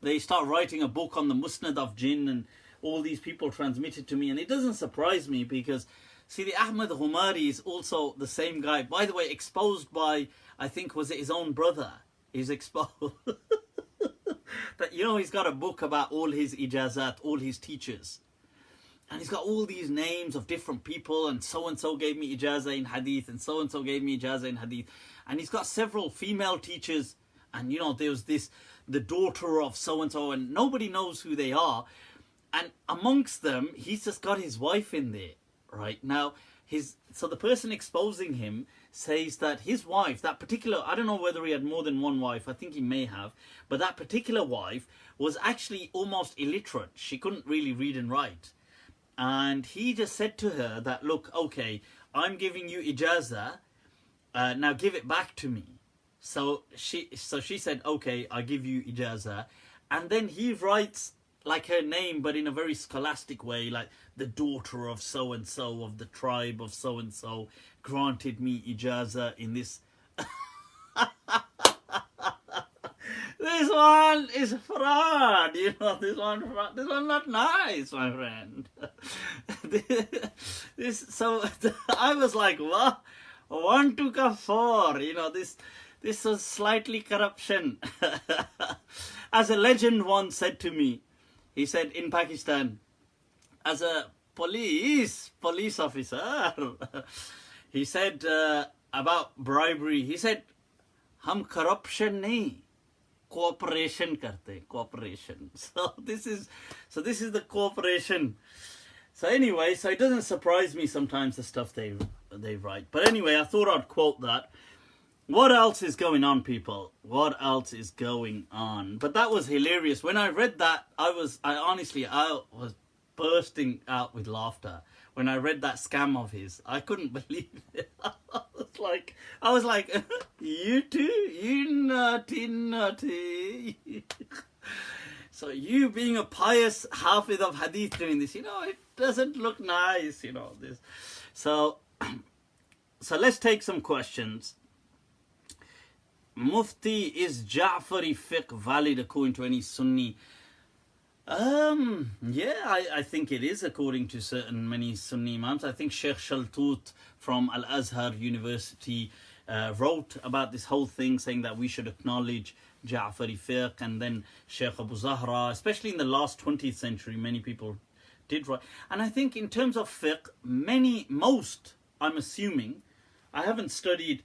They start writing a book on the Musnad of jinn, and all these people transmit it to me, and it doesn't surprise me, because Sidi al-Ghumari is also the same guy. By the way, exposed by, I think, was it his own brother? He's exposed. That, he's got a book about all his ijazat, all his teachers. And he's got all these names of different people, and so gave me ijazah in hadith, and so gave me ijazah in hadith. And he's got several female teachers, and there's the daughter of so-and-so, and nobody knows who they are. And amongst them, he's just got his wife in there, right? Now, so the person exposing him says that his wife, that particular, I don't know whether he had more than one wife, I think he may have, but that particular wife was actually almost illiterate. She couldn't really read and write. And he just said to her that, look, okay, I'm giving you ijazah, now give it back to me. So she said, okay, I give you ijazah. And then he writes like her name, but in a very scholastic way, like the daughter of so-and-so, of the tribe of so-and-so, granted me ijazah in this. This one is fraud, this one not nice, my friend. So I was like, what? 1 to ka 4, this was slightly corruption. As a legend once said to me, he said, in Pakistan, as a police officer, he said about bribery, he said, hum corruption nahi, cooperation karte, cooperation. So this is the cooperation. So anyway, so it doesn't surprise me sometimes the stuff they write. But anyway, I thought I'd quote that. What else is going on, people? What else is going on? But that was hilarious. When I read that, I was bursting out with laughter. When I read that scam of his, I couldn't believe it. I was like, you too? You naughty. So you being a pious hafiz of hadith doing this, it doesn't look nice, this. So So let's take some questions. Mufti, is Jafari fiqh valid according to any Sunni? Yeah, I think it is according to many Sunni Imams. I think Sheikh Shaltut from Al-Azhar University wrote about this whole thing, saying that we should acknowledge Ja'fari fiqh, and then Sheikh Abu Zahra, especially in the last 20th century, many people did write. And I think in terms of fiqh, most, I'm assuming, I haven't studied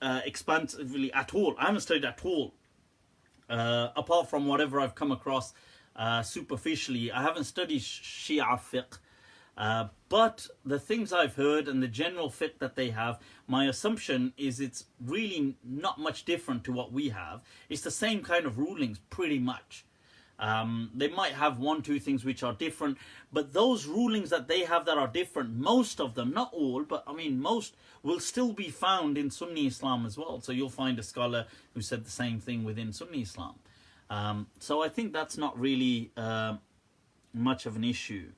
expansively at all. I haven't studied at all. Apart from whatever I've come across superficially, I haven't studied Shia fiqh. But the things I've heard and the general fiqh that they have, my assumption is it's really not much different to what we have. It's the same kind of rulings, pretty much. They might have one, two things which are different, but those rulings that they have that are different, most of them, not all, but I mean most, will still be found in Sunni Islam as well. So you'll find a scholar who said the same thing within Sunni Islam. So I think that's not really much of an issue.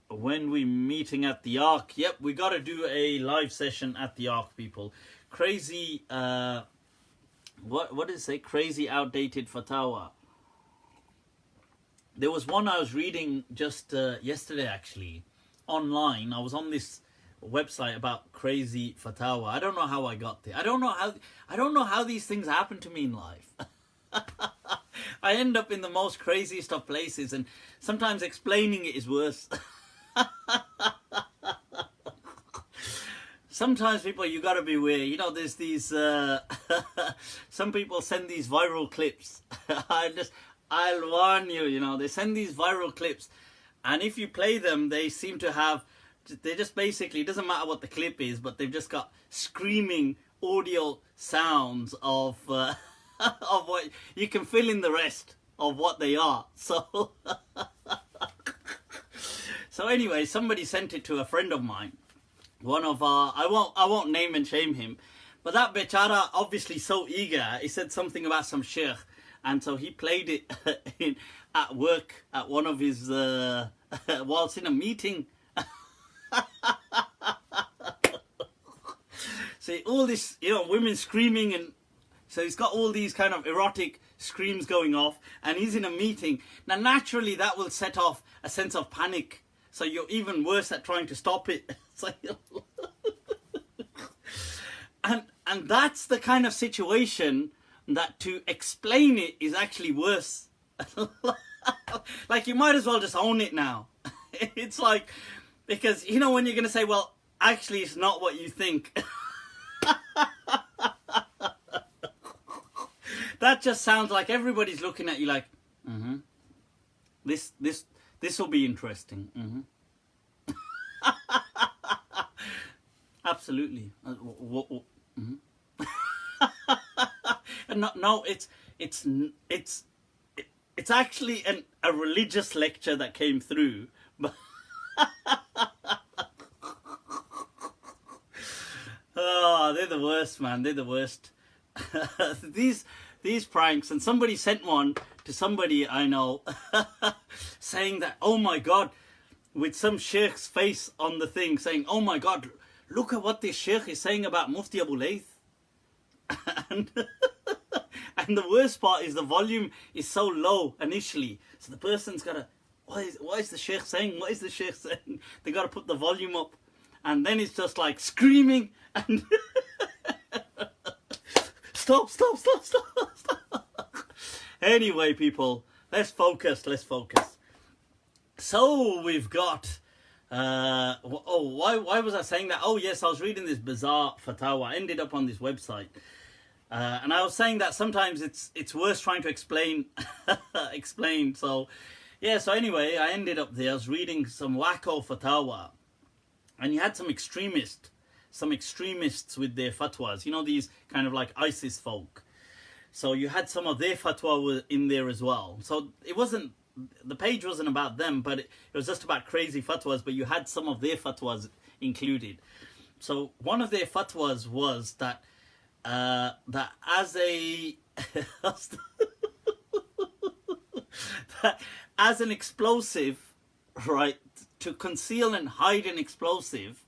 When we meeting at the Ark, yep, we got to do a live session at the Ark, people. Crazy, what did it say? Crazy outdated fatwa. There was one I was reading just yesterday, actually, online. I was on this website about crazy fatwa. I don't know how I got there. I don't know how these things happen to me in life. I end up in the most craziest of places, and sometimes explaining it is worse. Sometimes people, you gotta be aware. You know, there's these some people send these viral clips. I'll warn you, you know, they send these viral clips, and if you play them, they seem to have, they just basically, it doesn't matter what the clip is, but they've just got screaming audio sounds of of what you can fill in the rest of what they are. So so anyway, somebody sent it to a friend of mine, one of our, I won't name and shame him, but that bechara, obviously so eager, he said something about some sheikh, and so he played it at work at one of his whilst in a meeting. See, all this, you know, women screaming, and so he's got all these kind of erotic screams going off, and he's in a meeting. Now naturally that will set off a sense of panic, so you're even worse at trying to stop it. So and that's the kind of situation that to explain it is actually worse. Like, you might as well just own it now. It's like, because, you know, when you're going to say, well, actually it's not what you think. That just sounds like everybody's looking at you like, this will be interesting. Absolutely. No, it's actually a religious lecture that came through. Oh, they're the worst, man. They're the worst. These pranks, and somebody sent one to somebody I know, saying that, oh my God, with some sheikh's face on the thing, saying, oh my God, look at what this sheikh is saying about Mufti Abu Layth. And the worst part is the volume is so low initially, so the person's got to, what is the sheikh saying? What is the sheikh saying? They got to put the volume up, and then it's just like screaming and stop. Anyway, people, let's focus. So we've got why was I saying that? Oh yes, I was reading this bizarre fatwa. I ended up on this website, and I was saying that sometimes it's worse trying to explain. So yeah, so anyway, I ended up there. I was reading some wacko fatwa, and you had some extremists with their fatwas. You know, these kind of like ISIS folk. So you had some of their fatwa in there as well. So the page wasn't about them, but it was just about crazy fatwas, but you had some of their fatwas included. So one of their fatwas was that that as as an explosive, right, to conceal and hide an explosive,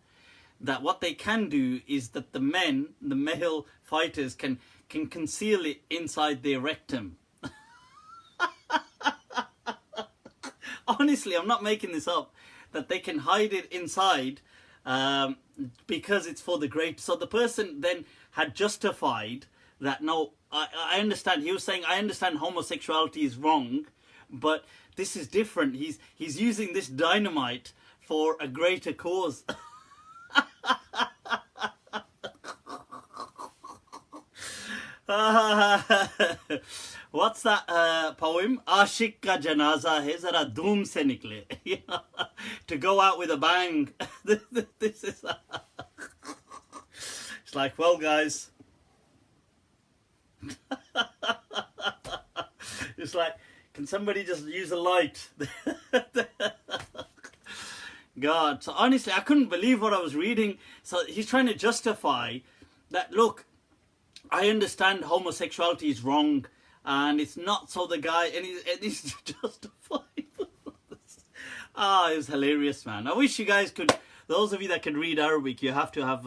that what they can do is that the male fighters can conceal it inside their rectum. Honestly, I'm not making this up. That they can hide it inside because it's for the great. So the person then had justified that, no, I understand. He was saying, I understand homosexuality is wrong, but this is different. He's using this dynamite for a greater cause. What's that poem? Ashik ka janaza hai zara dhoom se nikle. To go out with a bang. This is it's like, well, guys, it's like, can somebody just use a light? God, so honestly, I couldn't believe what I was reading. So he's trying to justify that, look, I understand homosexuality is wrong, and it's not so the guy, and he's justified. It was hilarious, man. I wish you guys could, those of you that can read Arabic, you have to have,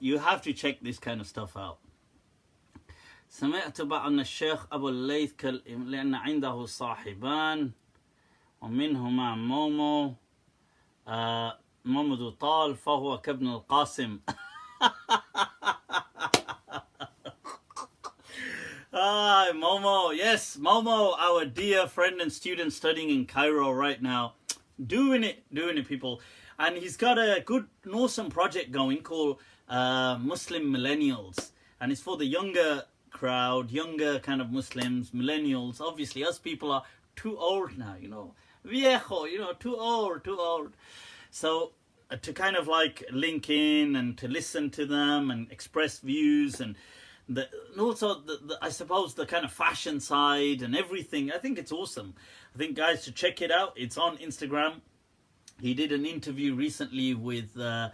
you have to check this kind of stuff out. سمعت بأن الشيخ أبو الليث لأن عنده صاحبان ومنهما مومو مومو طال فهو كابن القاسم. Momo, yes, Momo, our dear friend and student studying in Cairo right now, doing it, people. And he's got a good, awesome project going called Muslim Millennials, and it's for the younger crowd, younger kind of Muslims, millennials. Obviously, us people are too old now, viejo, too old. So to kind of like link in and to listen to them and express views and also I suppose the kind of fashion side and everything. I think it's awesome. I think, guys, to check it out. It's on Instagram. He did an interview recently with Khalid,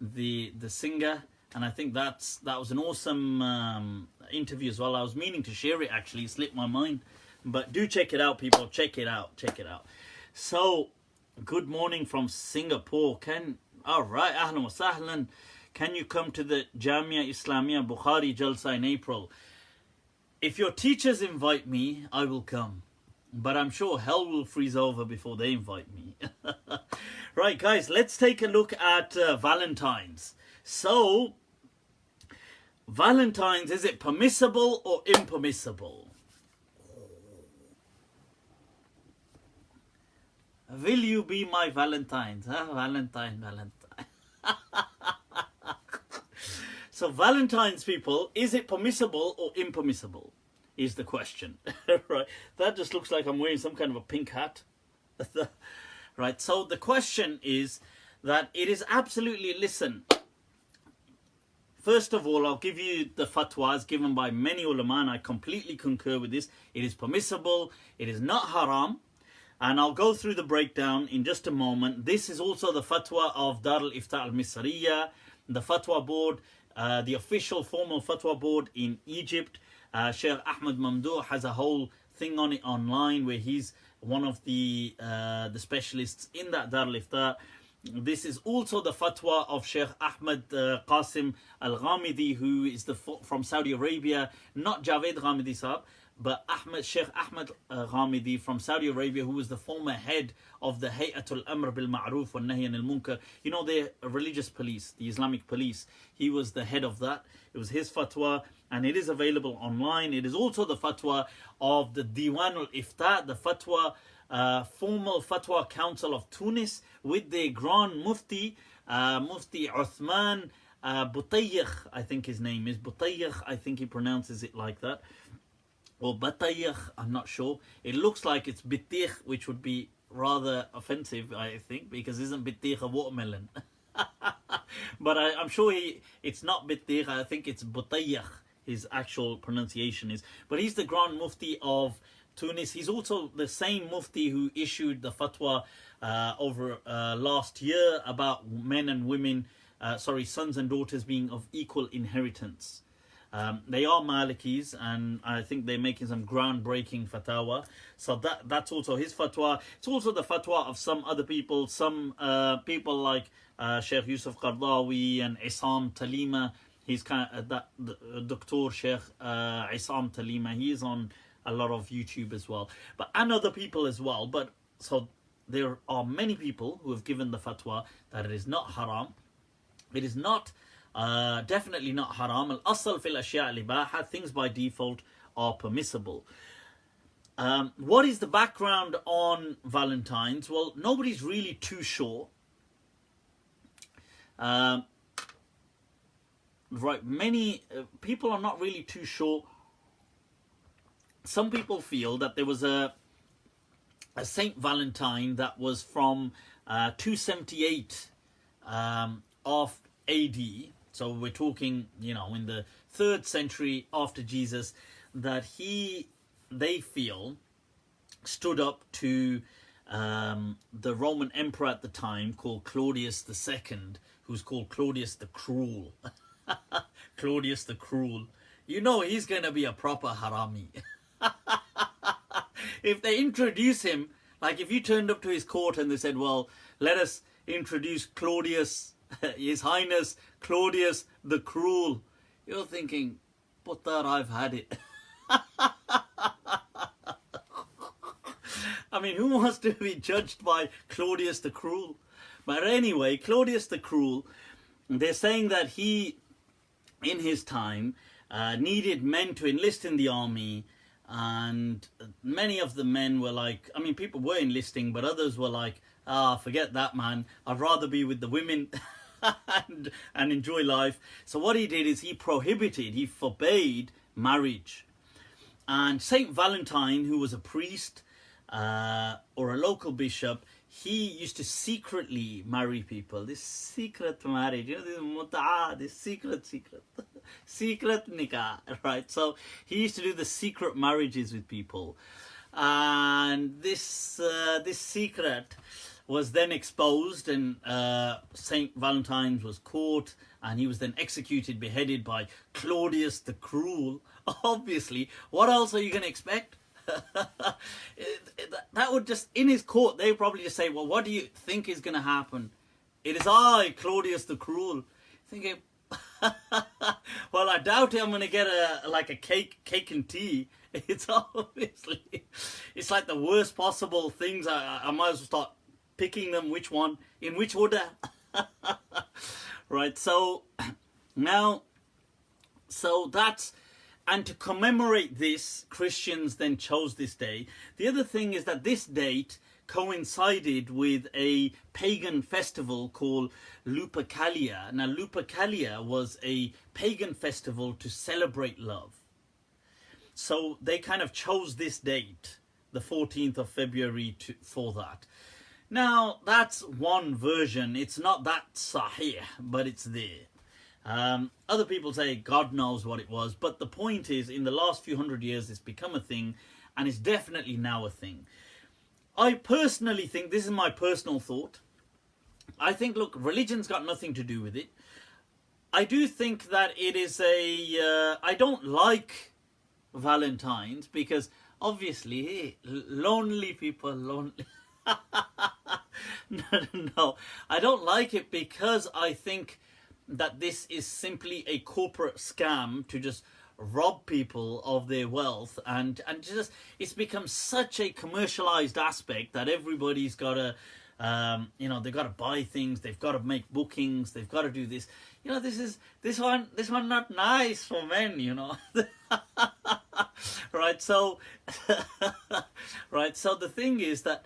the singer, and I think that was an awesome interview as well. I was meaning to share it, actually, it slipped my mind, but do check it out, people. Check it out. So, good morning from Singapore. All right, ahlan wa sahlan. Can you come to the Jamia Islamia Bukhari Jalsa in April? If your teachers invite me, I will come. But I'm sure hell will freeze over before they invite me. Right, guys, let's take a look at Valentines. So, Valentines, is it permissible or impermissible? Will you be my Valentines? Huh? Valentine. So Valentine's, people, is it permissible or impermissible is the question. Right, that just looks like I'm wearing some kind of a pink hat. Right, so the question is that it is absolutely, listen, first of all, I'll give you the fatwas given by many ulama, and I completely concur with this. It is permissible, it is not haram, and I'll go through the breakdown in just a moment. This is also the fatwa of Dar al-Ifta al-Misriya, the fatwa board, the official formal fatwa board in Egypt. Sheikh Ahmad Mamdouh has a whole thing on it online where he's one of the specialists in that Dar al-Ifta. This is also the fatwa of Sheikh Ahmad Qasim al-Ghamidi, who is from Saudi Arabia, not Javed Ghamidi Saab, but Sheikh Ahmad Ghamidi from Saudi Arabia, who was the former head of the Hay'atul Amr bil Ma'ruf wa Nahy anil Munkar. The religious police, the Islamic police. He was the head of that. It was his fatwa, and it is available online. It is also the fatwa of the Diwan al-Ifta, the fatwa, formal fatwa council of Tunis, with their Grand Mufti, Mufti Uthman Butayyikh, I think his name is Butayyikh. I think he pronounces it like that. Or Batayikh, I'm not sure. It looks like it's Bitikh, which would be rather offensive, I think, because isn't Bitikh a watermelon? But I'm sure it's not Bitikh, I think it's Butayyikh, his actual pronunciation is. But he's the Grand Mufti of Tunis. He's also the same Mufti who issued the fatwa over last year about men and women, sons and daughters being of equal inheritance. They are Malikis, and I think they're making some groundbreaking fatwa. So that's also his fatwa. It's also the fatwa of some other people. Some people like Sheikh Yusuf Qardawi and Isam Talima. He's kind of Dr. Sheikh Isam Talima. He is on a lot of YouTube as well, and other people as well. But so there are many people who have given the fatwa that it is not haram. It is not definitely not haram. Al-asl fil ashya' al-ibaha, things by default are permissible. What is the background on Valentine's? Well, nobody's really too sure. Right, many people are not really too sure. Some people feel that there was a Saint Valentine that was from 278 of AD. So we're talking, in the 3rd century after Jesus, that they feel stood up to the Roman emperor at the time called Claudius II, who's called Claudius the Cruel. Claudius the Cruel. He's going to be a proper harami. If they introduce him, like if you turned up to his court and they said, well, let us introduce Claudius, His Highness Claudius the Cruel, you're thinking, but that I've had it. I mean, who wants to be judged by Claudius the Cruel? But anyway, Claudius the Cruel, they're saying that he, in his time, needed men to enlist in the army, and many of the men were like, I mean, people were enlisting, but others were like, forget that, man, I'd rather be with the women and enjoy life. So what he did is he forbade marriage. And Saint Valentine, who was a priest or a local bishop, he used to secretly marry people. This secret marriage, this mut'a, this secret nikah, right? So he used to do the secret marriages with people, and this secret was then exposed, and Saint Valentine was caught, and he was then executed, beheaded by Claudius the Cruel. Obviously, what else are you going to expect? That would just, in his court, they would probably just say, well, what do you think is going to happen? It is I, Claudius the Cruel. Thinking, well, I doubt I'm going to get a cake and tea. It's obviously, it's like the worst possible things. I might as well start picking them, which one, in which order. Right, so now, that's, and to commemorate this, Christians then chose this day. The other thing is that this date coincided with a pagan festival called Lupercalia. Now, Lupercalia was a pagan festival to celebrate love. So they kind of chose this date, the 14th of February, for that. Now, that's one version. It's not that sahih, but it's there. Other people say God knows what it was, but the point is, in the last few hundred years, it's become a thing, and it's definitely now a thing. I personally think, this is my personal thought, I think, look, religion's got nothing to do with it. I do think that it is I don't like Valentine's, because obviously, hey, lonely people, lonely. No, I don't like it because I think that this is simply a corporate scam to just rob people of their wealth, and just, it's become such a commercialized aspect that everybody's got to, they've got to buy things, they've got to make bookings, they've got to do this. This one not nice for men, right? So, right. So the thing is that,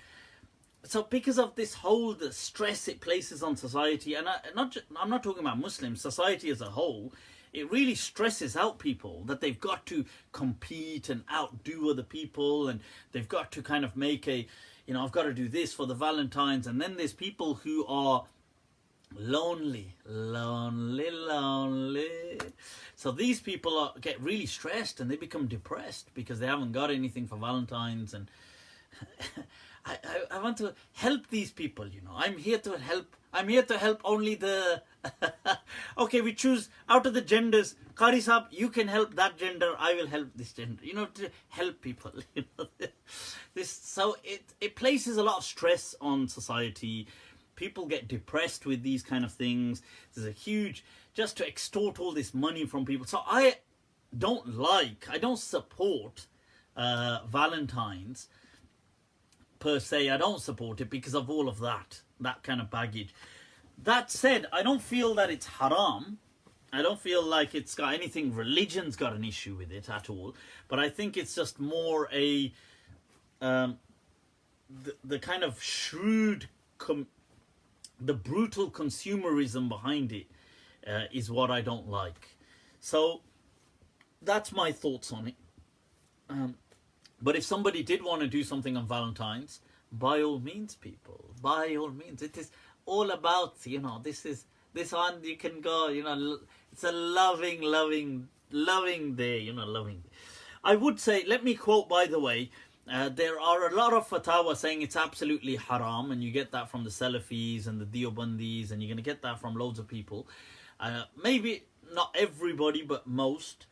so because of this whole the stress it places on society, and I'm not talking about Muslims, society as a whole, it really stresses out people that they've got to compete and outdo other people, and they've got to kind of make I've got to do this for the Valentines. And then there's people who are lonely. So these people get really stressed, and they become depressed because they haven't got anything for Valentines. I want to help these people, you know. I'm here to help only the okay, we choose out of the genders. Qari Sahab, you can help that gender, I will help this gender, you know, to help people. You know? So it places a lot of stress on society. People get depressed with these kind of things. There's a huge, just to extort all this money from people. So I don't support Valentines per se. I don't support it because of all of that kind of baggage. That said, I don't feel that it's haram. I don't feel like it's got anything, religion's got an issue with it at all. But I think it's just more a the kind of shrewd, the brutal consumerism behind it is what I don't like. So that's my thoughts on it. But if somebody did want to do something on Valentine's, by all means, people, by all means. It is all about, you know, this one you can go, you know, it's a loving day, you know, loving. I would say, let me quote, by the way, there are a lot of fatwa saying it's absolutely haram, and you get that from the Salafis and the Deobandis, and you're going to get that from loads of people. Maybe not everybody, but most.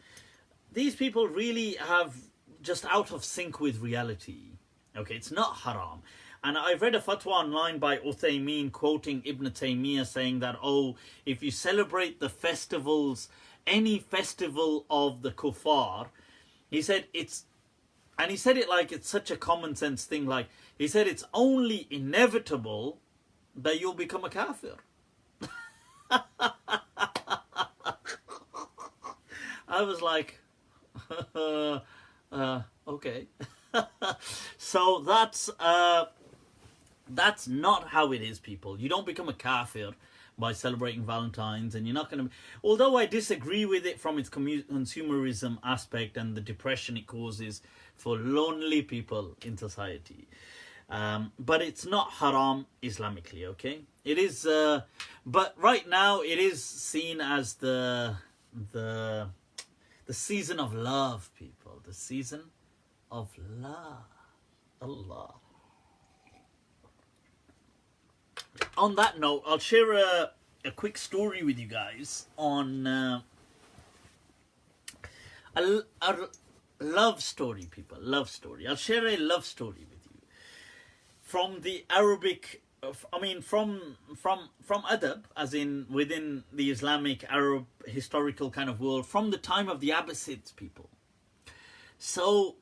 These people really have just out of sync with reality. Okay, it's not haram. And I've read a fatwa online by Uthaymeen quoting Ibn Taymiyyah saying that, oh, if you celebrate the festivals, any festival of the kuffar, he said it's, and he said it like it's such a common sense thing, like he said it's only inevitable that you'll become a kafir. I was like, okay. So that's not how it is, people. You don't become a kafir by celebrating Valentine's, and you're not going to... Although I disagree with it from its consumerism aspect and the depression it causes for lonely people in society. But it's not haram Islamically, okay? It is... but right now it is seen as the season of love, people. The season of love. Allah. On that note, I'll share a quick story with you guys on a love story, people. Love story. I'll share a love story with you from the Arabic. I mean, from adab, as in within the Islamic Arab historical kind of world, from the time of the Abbasids, people. So,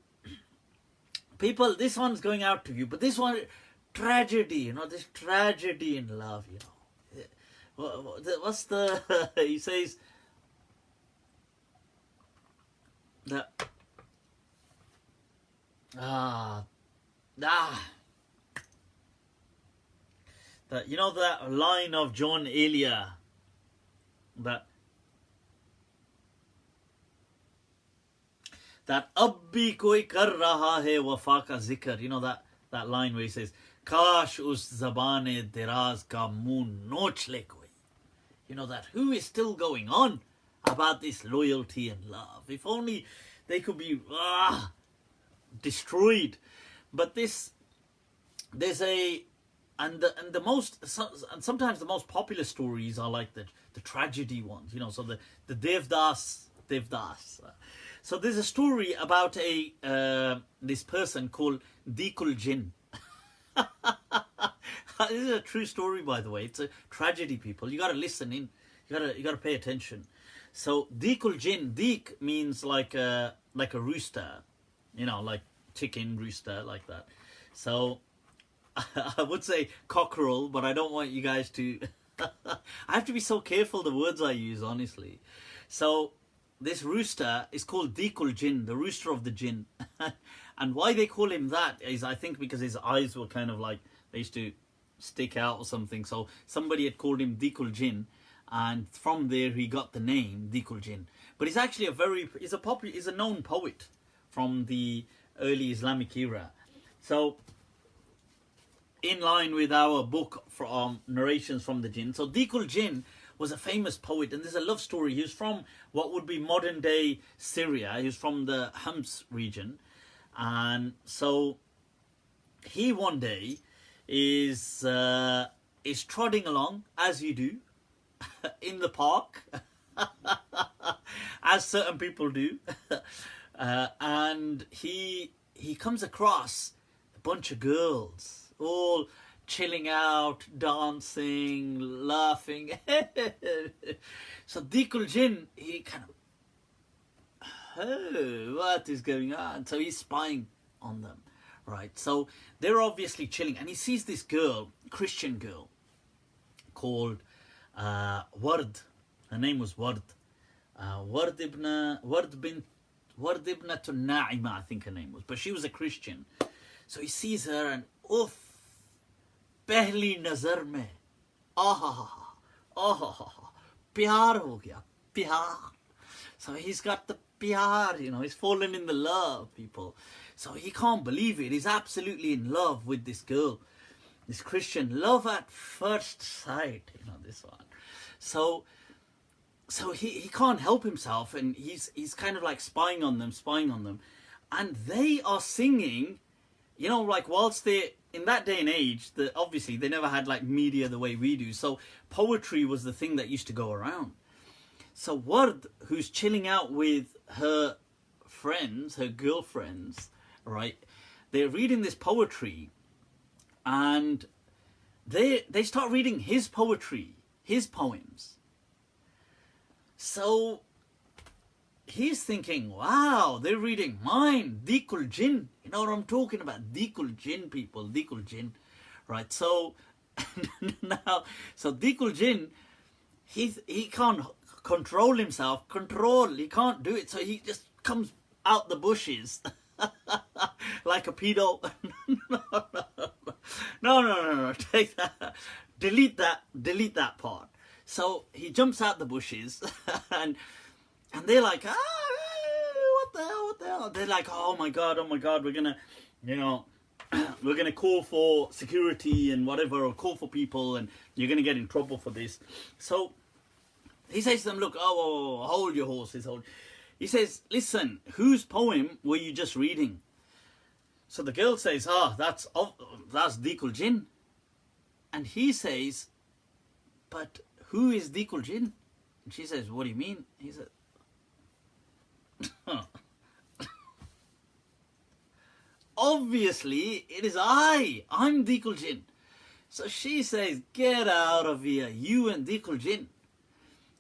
people, this one's going out to you, but this one, tragedy, you know, this tragedy in love, you know. What's the, he says, that, that, you know, that line of John Elia, that Abbi koi kar raha hai wafa ka zikr, you know, that line where he says, Kash us zabane deraz ka moon noch le koi. You know, that who is still going on about this loyalty and love? If only they could be destroyed. But this, there's a, and sometimes the most popular stories are like the tragedy ones, you know, so the Devdas. So there's a story about this person called Dikul Jinn. This is a true story, by the way. It's a tragedy, people. You got to listen in. You got to pay attention. So Dikul Jinn, Dik means like a rooster, you know, like chicken rooster, like that. So I would say cockerel, but I don't want you guys to. I have to be so careful the words I use, honestly. So this rooster is called Dikul Jinn, the rooster of the jinn. And why they call him that is, I think, because his eyes were kind of like, they used to stick out or something. So somebody had called him Dikul Jinn, and from there he got the name Dikul Jinn. But he's actually he's a known poet from the early Islamic era. So in line with our book from narrations from the jinn. So Dikul Jinn was a famous poet, and there's a love story. He was from what would be modern day Syria. He was from the Homs region. And so he one day is trotting along, as you do, in the park, as certain people do, and he comes across a bunch of girls, all chilling out, dancing, laughing. So Dikul Jinn, he kind of, oh, what is going on? So he's spying on them, right? So they're obviously chilling, and he sees this girl, Christian girl, called Ward. Her name was Ward. Ward ibn Na'ima, I think her name was, but she was a Christian. So he sees her and oof, pehli nazar mein, pyar ho gaya, pyar. So he's got the pyar, you know, he's fallen in the love, people. So he can't believe it. He's absolutely in love with this girl, this Christian. Love at first sight, you know, this one. So he can't help himself, and he's kind of like spying on them, and they are singing, you know, like whilst they in that day and age, obviously they never had like media the way we do, so poetry was the thing that used to go around. So Ward, who's chilling out with her friends, her girlfriends, right, they're reading this poetry, and they start reading his poetry, his poems. So he's thinking, wow, they're reading mine, Dikul Jinn. You know what I'm talking about? Dikul Jinn, people, Dikul Jinn. Right, so now, so Dikul Jinn, he can't control himself, he can't do it, so he just comes out the bushes like a pedo. No, take that, delete that part. So he jumps out the bushes, and they're like, what the hell? They're like, oh my god, we're gonna, you know, we're gonna call for security and whatever, or call for people, and you're gonna get in trouble for this. So he says to them, look, hold your horses, He says, listen, whose poem were you just reading? So the girl says, that's Dikul Jinn. And he says, but who is Dikul Jinn? And she says, what do you mean? He said, obviously it is I'm Dikul Jinn. So she says, get out of here, you and Dikul Jinn.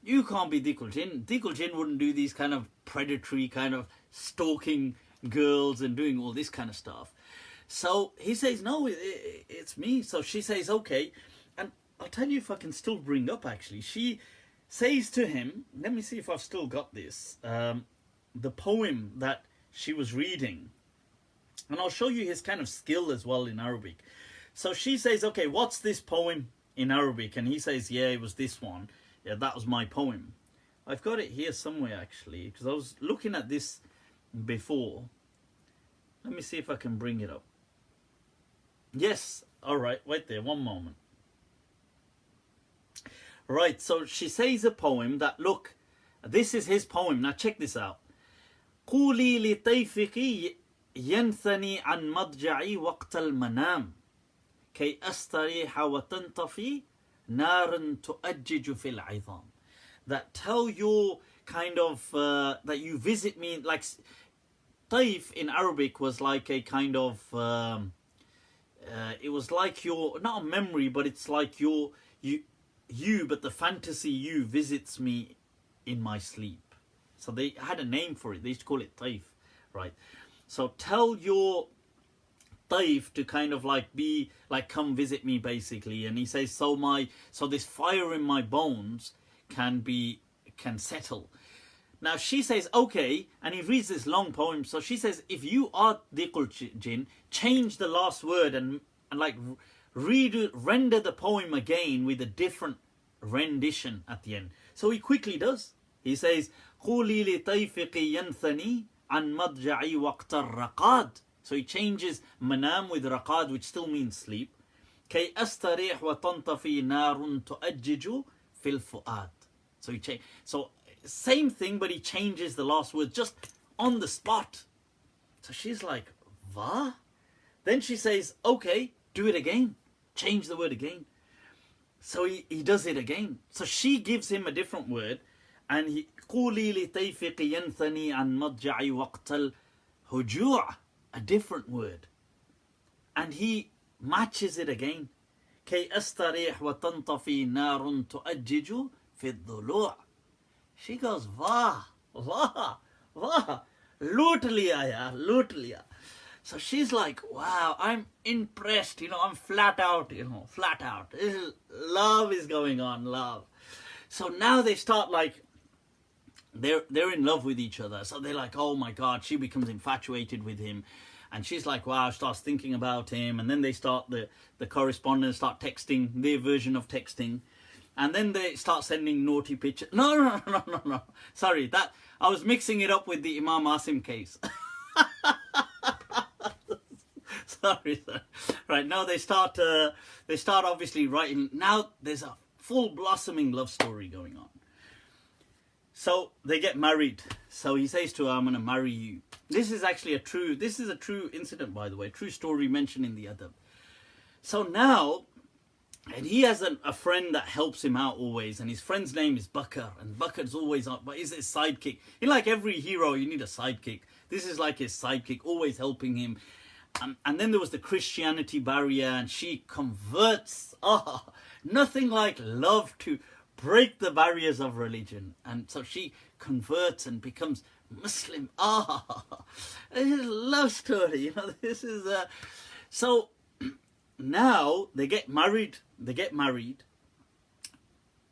You can't be Dikul Jinn. Dikul Jinn wouldn't do these kind of predatory, kind of stalking girls and doing all this kind of stuff. So he says, no, it's me. So she says, okay. And I'll tell you if I can still bring up, actually. She says to him, let me see if I've still got this, the poem that she was reading. And I'll show you his kind of skill as well in Arabic. So she says, okay, what's this poem in Arabic? And he says, yeah, it was this one. Yeah, that was my poem. I've got it here somewhere, actually, because I was looking at this before. Let me see if I can bring it up. Yes, all right, wait there, one moment. Right, so she says a poem that, look, this is his poem. Now check this out. قولي لطيفك ينثني عن مضجعي وقت المنام كي أستريح وتنطفي نار تؤجج في العظام. That tell your kind of, that you visit me, like, Taif in Arabic was like a kind of, it was like your, not a memory, but it's like you, but the fantasy you visits me in my sleep. So they had a name for it. They used to call it Taif, right? So tell your Taif to kind of like be like, come visit me, basically. And he says, so this fire in my bones can settle. Now she says, okay, and he reads this long poem. So she says, if you are Dikul Jinn, change the last word and like render the poem again with a different rendition at the end. So he quickly does. He says, قولي لطيفك ينثني عن مضجعي وقت الرقاد. So he changes manam with raqad, which still means sleep. كي أستريح وتنطفي نار تؤجج في الفؤاد. So he so same thing, but he changes the last word just on the spot. So she's like, va? Then she says, okay, do it again. Change the word again. So he does it again. So she gives him a different word. And he, قولي لطيفك ينثني عن مضجعي وقت الهجوع. A different word. And he matches it again. كي أستريح وتنطفي نار تؤجج في الضلوع. She goes, wah, wah, wah. Loot liya, ya, loot liya. So she's like, wow, I'm impressed, I'm flat out, flat out. Love is going on, love. So now they start like, they're in love with each other. So they're like, oh my God, she becomes infatuated with him. And she's like, wow, starts thinking about him. And then they start the correspondence, start texting, their version of texting. And then they start sending naughty pictures. No. Sorry, that I was mixing it up with the Imam Asim case. Sorry. Right, now they start obviously writing. Now there's a full blossoming love story going on. So they get married. So he says to her, I'm going to marry you. This is actually a true incident, by the way, true story mentioned in the Adab. So now, and he has a friend that helps him out always, and his friend's name is Bakr, and Bakr's always out, but he's his sidekick. Like every hero, you need a sidekick. This is like his sidekick, always helping him. And then there was the Christianity barrier, and she converts. Nothing like love to break the barriers of religion. And so she converts and becomes Muslim. This is a love story. This is so now they get married.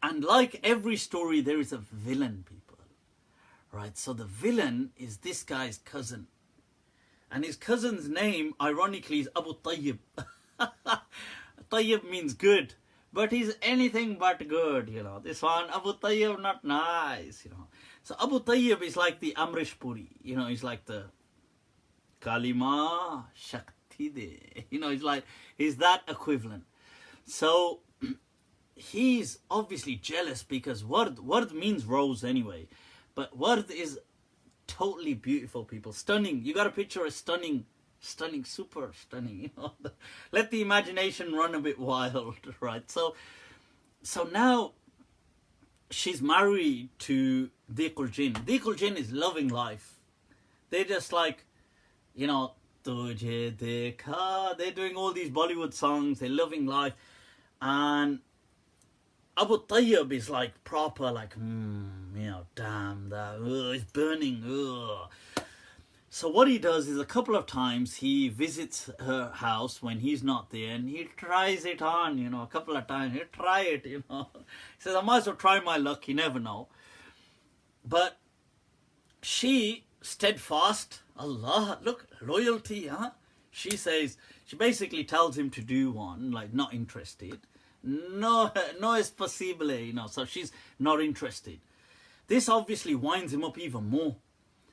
And like every story, there is a villain, people. Right? So the villain is this guy's cousin. And his cousin's name, ironically, is Abu Tayyib. Tayyib means good. But he's anything but good, This one, Abu Tayyib, not nice, So Abu Tayyib is like the Amrish Puri. He's like the Kalima Shakti De. He's that equivalent. So he's obviously jealous because ward means rose anyway. But ward is totally beautiful, people. Stunning. You got to picture a stunning, super stunning. Let the imagination run a bit wild, right? So now she's married to Diqul Jinn. Diqul Jinn is loving life. They're just like, Tujhe dekha. They're doing all these Bollywood songs. They're loving life. And Abu Tayyib is like proper, like, damn, that, it's burning, So what he does is a couple of times he visits her house when he's not there, and he tries it on, a couple of times. He'll try it, He says, I might as well try my luck, you never know. But she, steadfast, Allah, look, loyalty, She basically tells him to do one, like not interested. No es posible, so she's not interested. This obviously winds him up even more.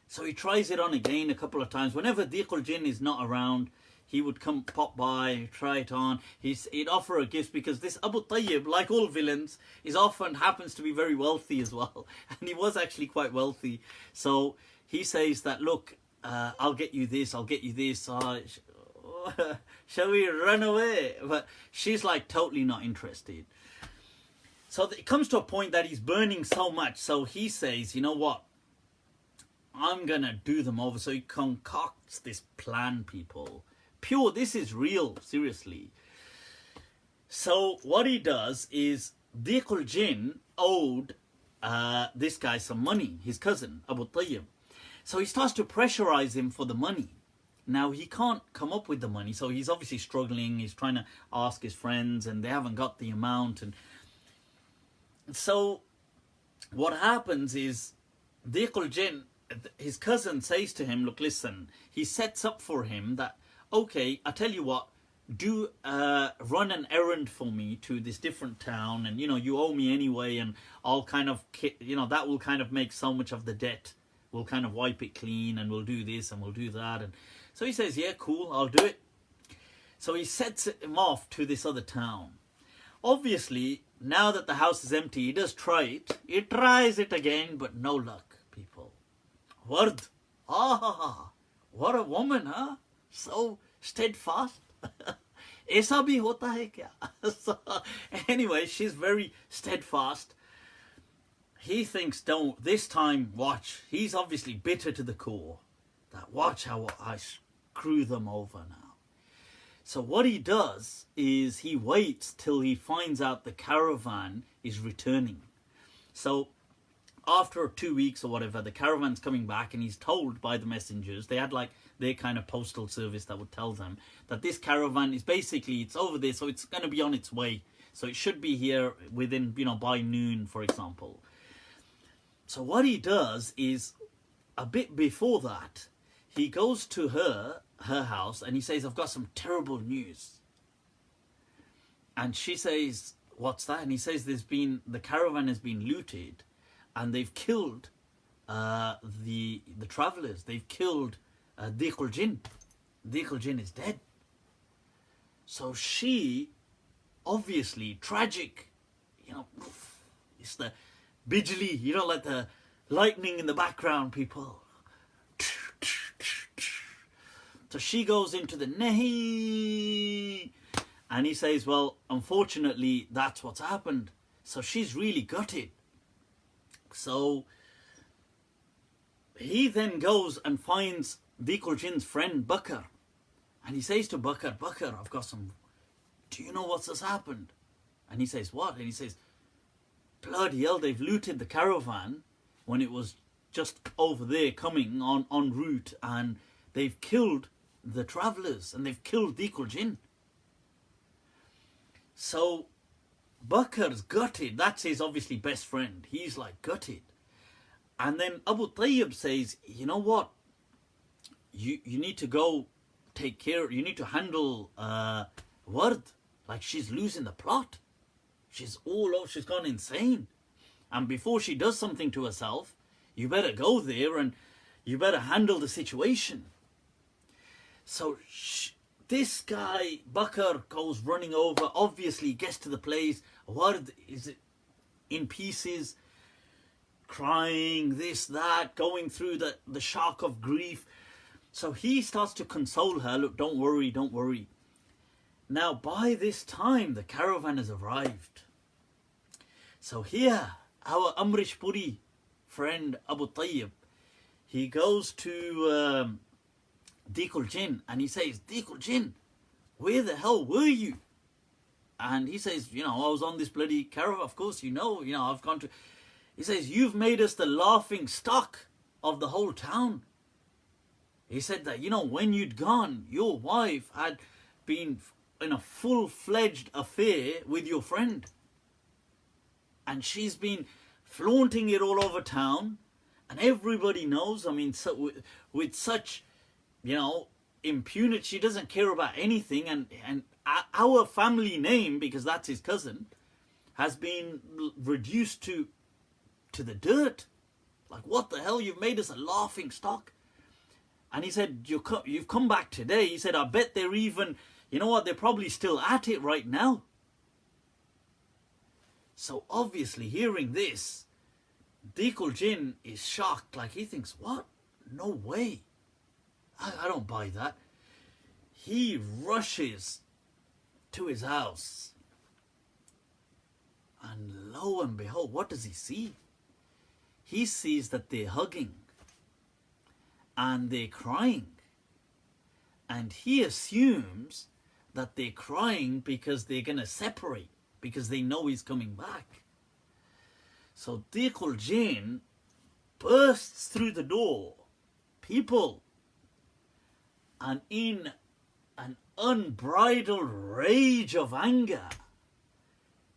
So he tries it on again a couple of times. Whenever Diqul Jinn is not around, he would pop by, try it on. He'd offer her gifts because this Abu Tayyib, like all villains, happens to be very wealthy as well. And he was actually quite wealthy. So he says that, look, I'll get you this, I'll get you this. Shall we run away? But she's like totally not interested. So it comes to a point that he's burning so much. So he says, you know what? I'm going to do them over. So he concocts this plan, people. Pure, this is real, seriously. So what he does is, Diqul Jinn owed this guy some money, his cousin, Abu Tayyib. So he starts to pressurize him for the money. Now, he can't come up with the money, so he's obviously struggling. He's trying to ask his friends, and they haven't got the amount. And so what happens is, Diqul Jinn, his cousin says to him, look, listen, he sets up for him that, okay, I tell you what, do run an errand for me to this different town, and, you owe me anyway, and I'll kind of, that will kind of make so much of the debt. We'll kind of wipe it clean, and we'll do this, and we'll do that. And so he says, yeah, cool, I'll do it. So he sets him off to this other town. Obviously, now that the house is empty, he does try it. He tries it again, but no luck, people. Ward. What a woman, huh? So steadfast. ऐसा भी होता है क्या? So, anyway, she's very steadfast. He thinks, don't, this time, watch. He's obviously bitter to the core. That watch how I screw them over now. So what he does is he waits till he finds out the caravan is returning. So after 2 weeks or whatever, the caravan's coming back, and he's told by the messengers, they had like their kind of postal service that would tell them that this caravan is basically, it's over there, so it's going to be on its way. So it should be here within, by noon, for example. So what he does is, a bit before that, he goes to her house, and he says, I've got some terrible news. And she says, what's that? And he says, the caravan has been looted, and they've killed the travelers. They've killed Layth al-Jinn. Layth al-Jinn is dead. So she, obviously, tragic, it's the bijli, like the lightning in the background, people. So she goes into the nahi, and he says, well, unfortunately, that's what's happened. So she's really gutted. So he then goes and finds Layth al-Jinn's friend Bakr, and he says to Bakr, I've got some, do you know what's just happened? And he says, what? And he says, bloody hell, they've looted the caravan when it was just over there coming en route, and they've killed the travelers, and they've killed Layth al-Jinn. So Bakr's gutted. That's his obviously best friend. He's like gutted. And then Abu Tayyib says, you know what? You need to go take care. You need to handle Ward. Like, she's losing the plot. She's she's gone insane. And before she does something to herself, you better go there and you better handle the situation. So this guy, Bakr, goes running over, obviously gets to the place. Ward is in pieces, crying, this, that, going through the shock of grief. So he starts to console her. Look, don't worry, don't worry. Now, by this time, the caravan has arrived. So here, our Amrish Puri friend Abu Tayyib, he goes to Layth al-Jinn, and he says, Layth al-Jinn, where the hell were you? And he says, I was on this bloody caravan. Of course, I've gone to... He says, you've made us the laughing stock of the whole town. He said that, when you'd gone, your wife had been in a full-fledged affair with your friend. And she's been flaunting it all over town. And everybody knows, with such, impunity, she doesn't care about anything. And our family name, because that's his cousin, has been reduced to the dirt. Like, what the hell? You've made us a laughing stock. And he said, you've come back today. He said, I bet they're even, they're probably still at it right now. So obviously, hearing this, Layth al-Jinn is shocked. Like, he thinks, what? No way. I don't buy that. He rushes to his house. And lo and behold, what does he see? He sees that they're hugging. And they're crying. And he assumes that they're crying because they're going to separate. Because they know he's coming back. So Layth al-Jinn bursts through the door. People. And in an unbridled rage of anger,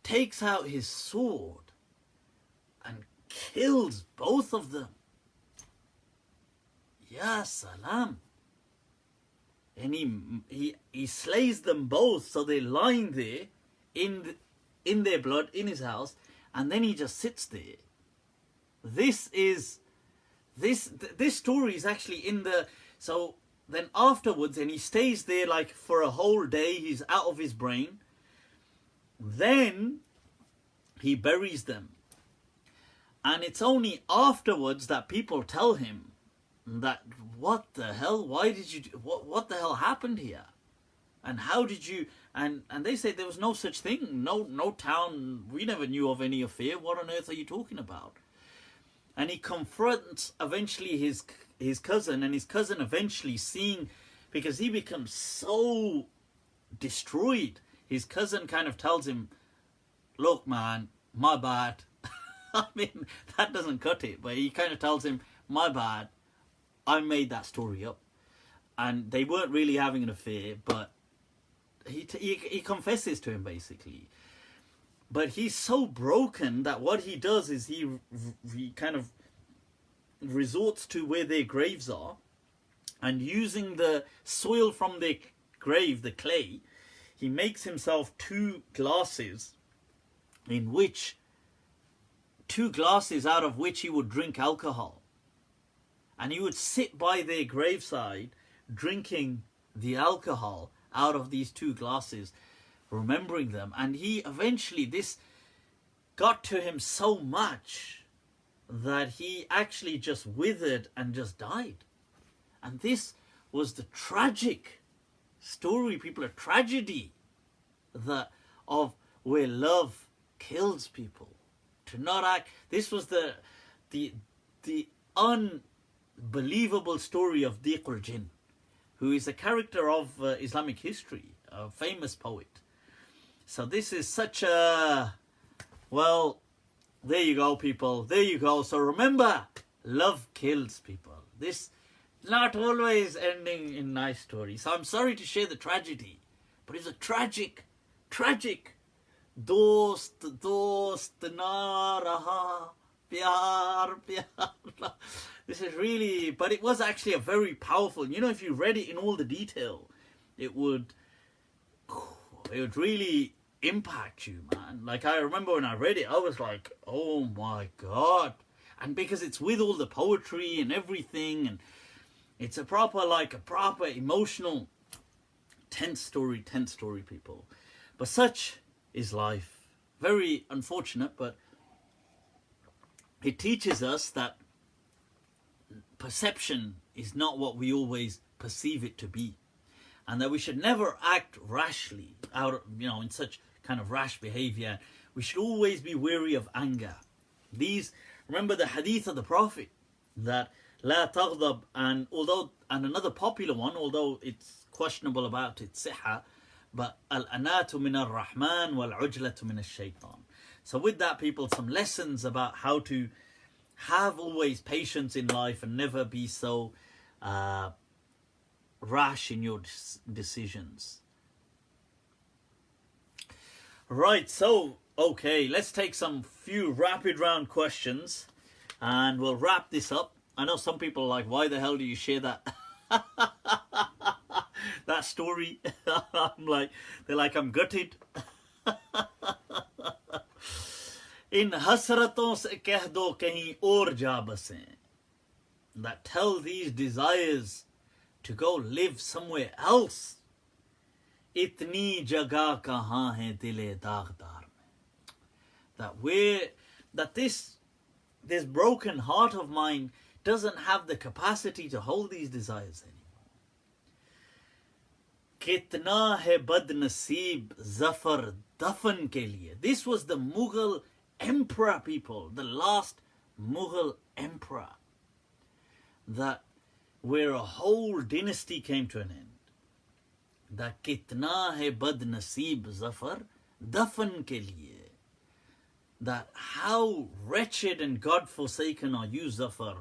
takes out his sword and kills both of them. Ya salam. And he slays them both, so they're lying there in their blood, in his house, and then he just sits there. This story is actually in the... So then afterwards, and he stays there like for a whole day, he's out of his brain. Then he buries them. And it's only afterwards that people tell him that, what the hell? Why did you do, what the hell happened here? And how did you, and they say there was no such thing, no town, we never knew of any affair, what on earth are you talking about? And he confronts eventually his cousin, and his cousin eventually seeing, because he becomes so destroyed, his cousin kind of tells him, look man, my bad. I mean, that doesn't cut it, but he kind of tells him, my bad, I made that story up. And they weren't really having an affair, but he confesses to him basically. But he's so broken that what he does is he kind of resorts to where their graves are, and using the soil from their grave, the clay, he makes himself two glasses out of which he would drink alcohol. And he would sit by their graveside drinking the alcohol out of these two glasses, remembering them. And he eventually, this got to him so much that he actually just withered and just died. And this was the tragic story, people, a tragedy of where love kills people. To not act, this was the unbelievable story of al-Jinn, who is a character of Islamic history, a famous poet. So this is such a, well, there you go, people. There you go. So remember, love kills people. This not always ending in nice stories. So I'm sorry to share the tragedy, but it's a tragic. Dost na raha, pyar. This is really, but it was actually a very powerful, you know, if you read it in all the detail, it would really impact you, man. Like, I remember when I read it, I was like, oh my God. And because it's with all the poetry and everything, and it's a proper emotional, tense story, people. But such is life. Very unfortunate, but it teaches us that perception is not what we always perceive it to be, and that we should never act rashly in such kind of rash behavior. We should always be wary of anger. Remember the hadith of the Prophet that la taghdab, and another popular one, although it's questionable about its sihha, but al-anatu min ar-Rahman wal-ujlatu min ash-shaytan. So with that, people, some lessons about how to have always patience in life and never be so rash in your decisions. Right, so, okay, let's take some few rapid round questions and we'll wrap this up. I know some people are like, why the hell do you share that that story? They're like, I'm gutted. In hasraton se keh do kahin aur ja basein. That tell these desires to go live somewhere else. Itni jagah kahan hai dile daagdar mein. That this broken heart of mine doesn't have the capacity to hold these desires anymore. Kitna hai bad naseeb zafar dafan ke liye. This was the Mughal emperor, people, the last Mughal emperor, that where a whole dynasty came to an end. That kitna hai bad naseeb zafar dafan ke liye. That how wretched and God-forsaken are you, Zafar,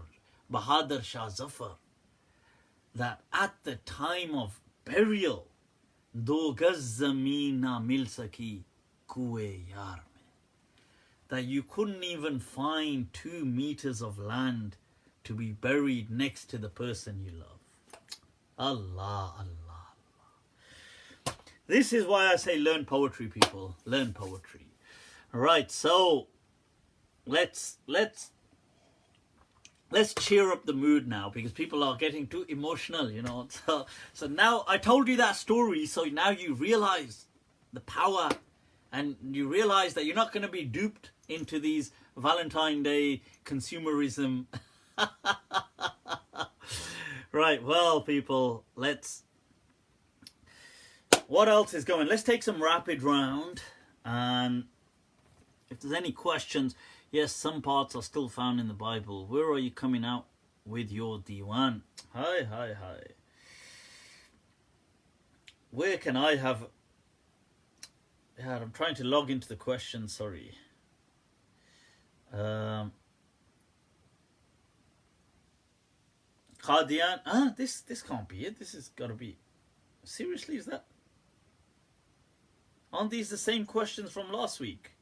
Bahadur Shah Zafar, that at the time of burial, do gaz zameen na mil saki kuwe yar mein, that you couldn't even find 2 meters of land to be buried next to the person you love. Allah, Allah, Allah. This is why I say learn poetry, people. Learn poetry. Right, so let's cheer up the mood now, because people are getting too emotional, you know. So now I told you that story, so now you realize the power, and you realize that you're not going to be duped into these Valentine Day consumerism. Right, well, people, let's What else is going? Let's take some rapid round. And if there's any questions, yes, some parts are still found in the Bible. Where are you coming out with your diwan? Hi. Where can I have... Yeah, I'm trying to log into the question, sorry. Qadian. This can't be it. This has got to be... Seriously, is that... Aren't these the same questions from last week?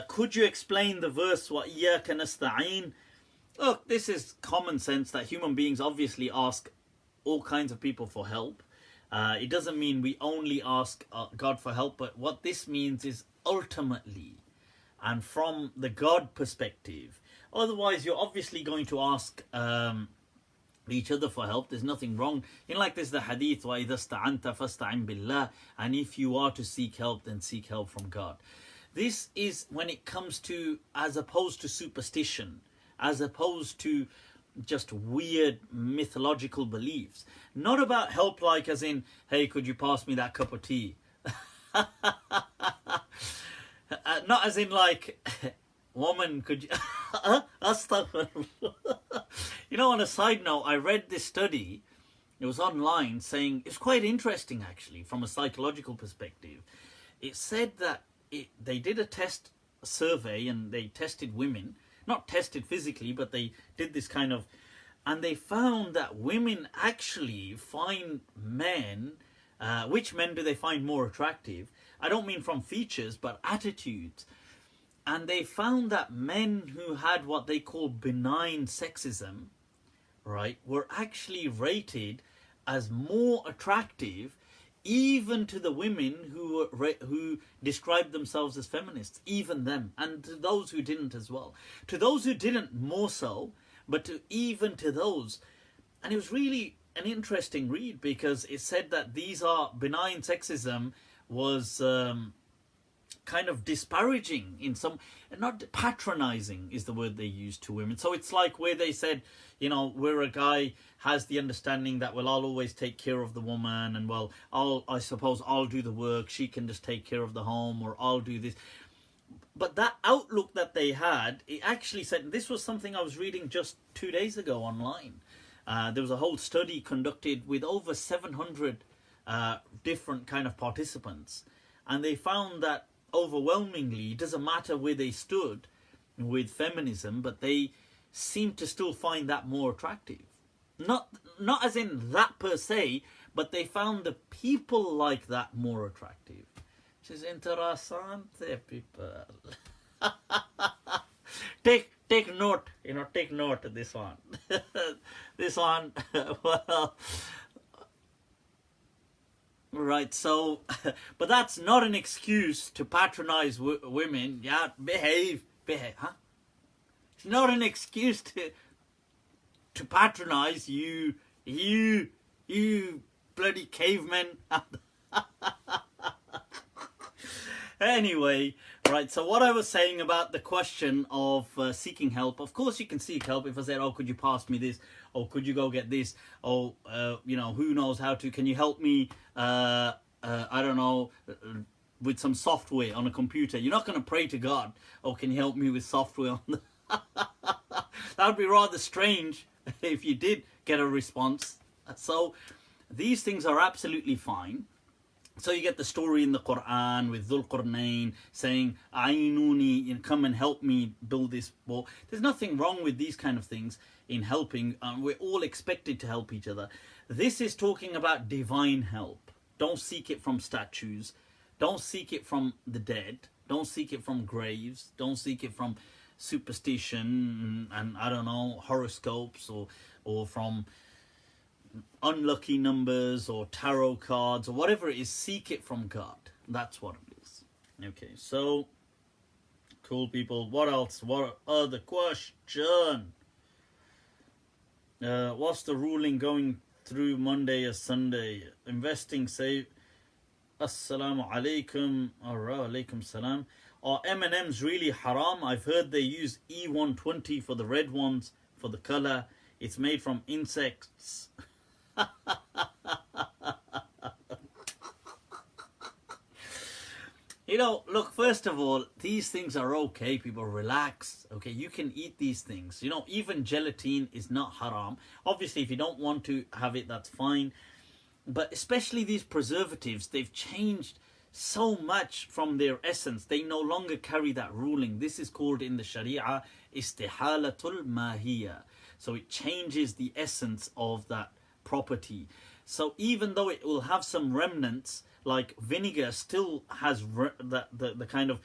Could you explain the verse وَإِيَّاكَ نَسْتَعِينَ? Look, this is common sense that human beings obviously ask all kinds of people for help. It doesn't mean we only ask God for help, but what this means is ultimately and from the God perspective. Otherwise, you're obviously going to ask each other for help. There's nothing wrong. Like there's the hadith, وَإِذَا اسْتَعَنْتَ فَاسْتَعِنْ بِاللَّهِ, and if you are to seek help, then seek help from God. This is when it comes to, as opposed to superstition, as opposed to just weird mythological beliefs. Not about help like as in, hey, could you pass me that cup of tea? Not as in like, woman, could you... Astaghfirullah. On a side note, I read this study, it was online, saying, it's quite interesting actually, from a psychological perspective. It said that they did a survey and they tested women, not tested physically, but they did this kind of, and they found that women actually find men, which men do they find more attractive? I don't mean from features, but attitudes. And they found that men who had what they call benign sexism, right, were actually rated as more attractive even to the women who described themselves as feminists, even them, and to those who didn't as well. To those who didn't, more so, but even to those. And it was really an interesting read, because it said that these are benign sexism was kind of disparaging in some, not patronizing is the word they used to women. So it's like where they said, where a guy has the understanding that, well, I'll always take care of the woman, and well, I suppose I'll do the work, she can just take care of the home, or I'll do this. But that outlook that they had, it actually said, this was something I was reading just 2 days ago online. There was a whole study conducted with over 700 different kind of participants, and they found that overwhelmingly, it doesn't matter where they stood with feminism, but they seem to still find that more attractive. Not as in that per se, but they found the people like that more attractive. Which is interessante, people. Take note, take note of this one. This one, well... Right, so, but that's not an excuse to patronize women. Yeah, behave, huh? It's not an excuse to patronize you bloody cavemen. Anyway, right, so what I was saying about the question of seeking help, of course you can seek help. If I said, oh, could you pass me this? Or could you go get this? Or, who knows how to, can you help me, I don't know, with some software on a computer? You're not going to pray to God, oh, can you help me with software on the... That would be rather strange if you did get a response. So these things are absolutely fine. So you get the story in the Quran with Dhul Qarnayn saying, Ainuni, come and help me build this wall. There's nothing wrong with these kind of things in helping. We're all expected to help each other. This is talking about divine help. Don't seek it from statues. Don't seek it from the dead. Don't seek it from graves. Don't seek it from superstition and I don't know, horoscopes or from unlucky numbers or tarot cards or whatever it is. Seek it from God. That's what it is. Okay, so cool, people. What else? What other question? What's the ruling going through Monday or Sunday? Investing, save. Assalamu alaikum. Alaikum salam. Are M&Ms really haram? I've heard they use E120 for the red ones for the color. It's made from insects. You know, look, first of all, these things are okay, people, relax. Okay, you can eat these things. You know, even gelatine is not haram. Obviously, if you don't want to have it, that's fine. But especially these preservatives, they've changed so much from their essence. They no longer carry that ruling. This is called in the Sharia, istihalatul mahiyya. So it changes the essence of that property. So even though it will have some remnants, like vinegar still has the kind of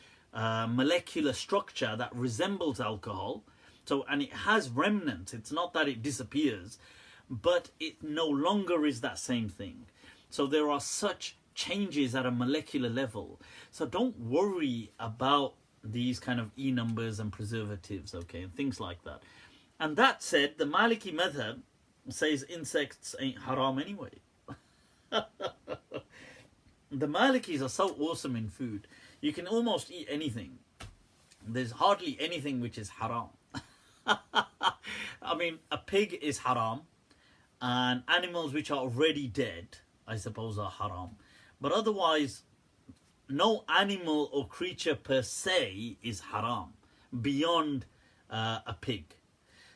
molecular structure that resembles alcohol. So, and it has remnants. It's not that it disappears, but it no longer is that same thing. So there are such changes at a molecular level. So don't worry about these kind of E numbers and preservatives, okay, and things like that. And that said, the Maliki madhab says insects ain't haram anyway. The Malikis are so awesome in food. You can almost eat anything. There's hardly anything which is haram. I mean, a pig is haram, and animals which are already dead, I suppose, are haram. But otherwise, no animal or creature per se is haram beyond a pig.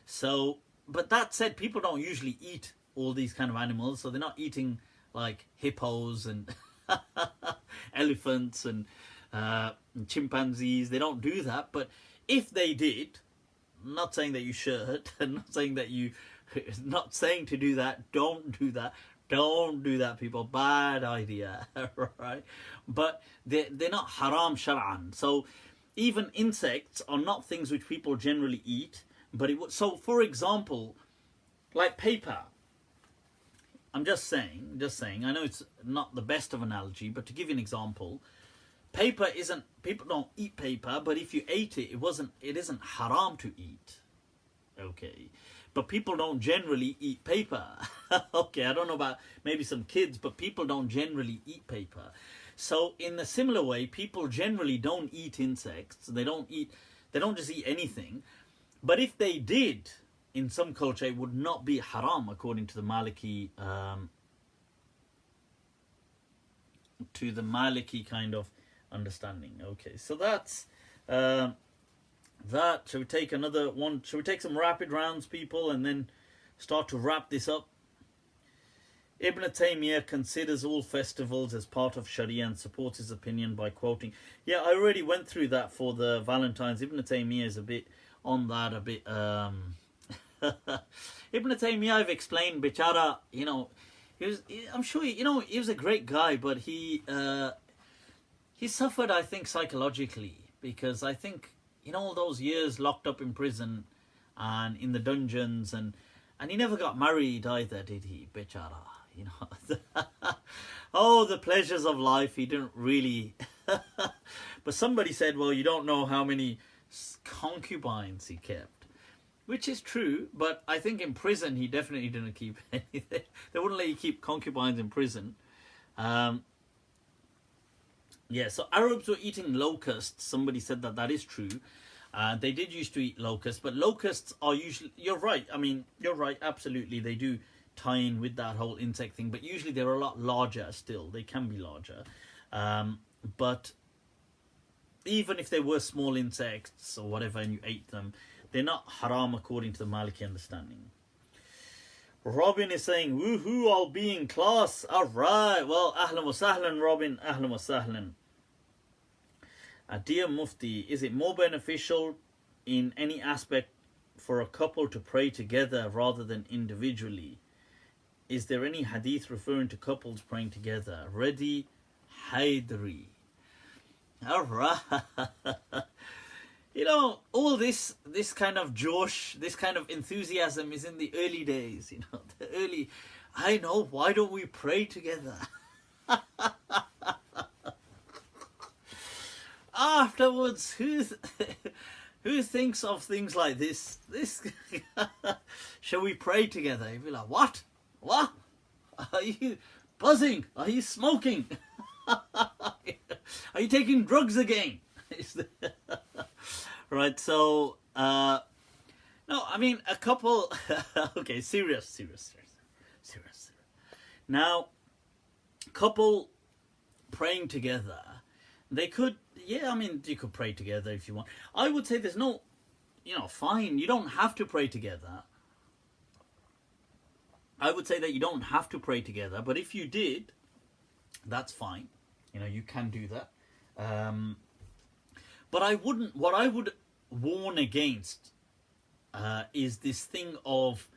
So, but that said, people don't usually eat all these kind of animals, so they're not eating like hippos and elephants and chimpanzees. They don't do that. But if they did, I'm not saying that you should, and not saying to do that. Don't do that. Don't do that, people. Bad idea, right? But they're not haram shar'an. So even insects are not things which people generally eat. But so, for example, like paper. I'm just saying, I know it's not the best of analogy, but to give you an example, paper isn't, people don't eat paper, but if you ate it, it isn't haram to eat. Okay. But people don't generally eat paper. Okay, I don't know about maybe some kids, but people don't generally eat paper. So in a similar way, people generally don't eat insects. They don't just eat anything. But if they did, in some culture, it would not be haram according to the Maliki, kind of understanding. Okay, so that's that. Shall we take another one? Shall we take some rapid rounds, people, and then start to wrap this up? Ibn Taymiyyah considers all festivals as part of Sharia and supports his opinion by quoting. Yeah, I already went through that for the Valentines. Ibn Taymiyyah is a bit on that, a bit. Ibn Taymiyyah, I've explained, Bichara, you know, I'm sure, you know, he was a great guy, but he suffered, I think, psychologically, because I think, you know, all those years locked up in prison and in the dungeons, and he never got married either, did he, Bichara, you know. Oh, the pleasures of life, he didn't really. But somebody said, well, you don't know how many concubines he kept. Which is true, but I think in prison he definitely didn't keep anything. They wouldn't let you keep concubines in prison. Yeah, so Arabs were eating locusts. Somebody said that is true. They did used to eat locusts, but locusts are usually... You're right. I mean, you're right. Absolutely, they do tie in with that whole insect thing. But usually they're a lot larger still. They can be larger. But even if they were small insects or whatever and you ate them, they're not haram according to the Maliki understanding. Robin is saying, woohoo, I'll be in class. Alright, well, ahlan wa sahlan, Robin, ahlan wa sahlan. Dear Mufti, is it more beneficial in any aspect for a couple to pray together rather than individually? Is there any hadith referring to couples praying together? Ready, Haydri. Alright. You know, all this kind of josh, this kind of enthusiasm is in the early days, you know, I know, why don't we pray together? Afterwards, who thinks of things like this? Shall we pray together? You'd be like, what? What? Are you buzzing? Are you smoking? Are you taking drugs again? Right, so no, I mean, a couple. Okay, serious. Now, couple praying together, they could, yeah, I mean, you could pray together if you want. I would say there's no, fine, you don't have to pray together. I would say that you don't have to pray together, but if you did, that's fine. You can do that. But what I would warn against is this thing of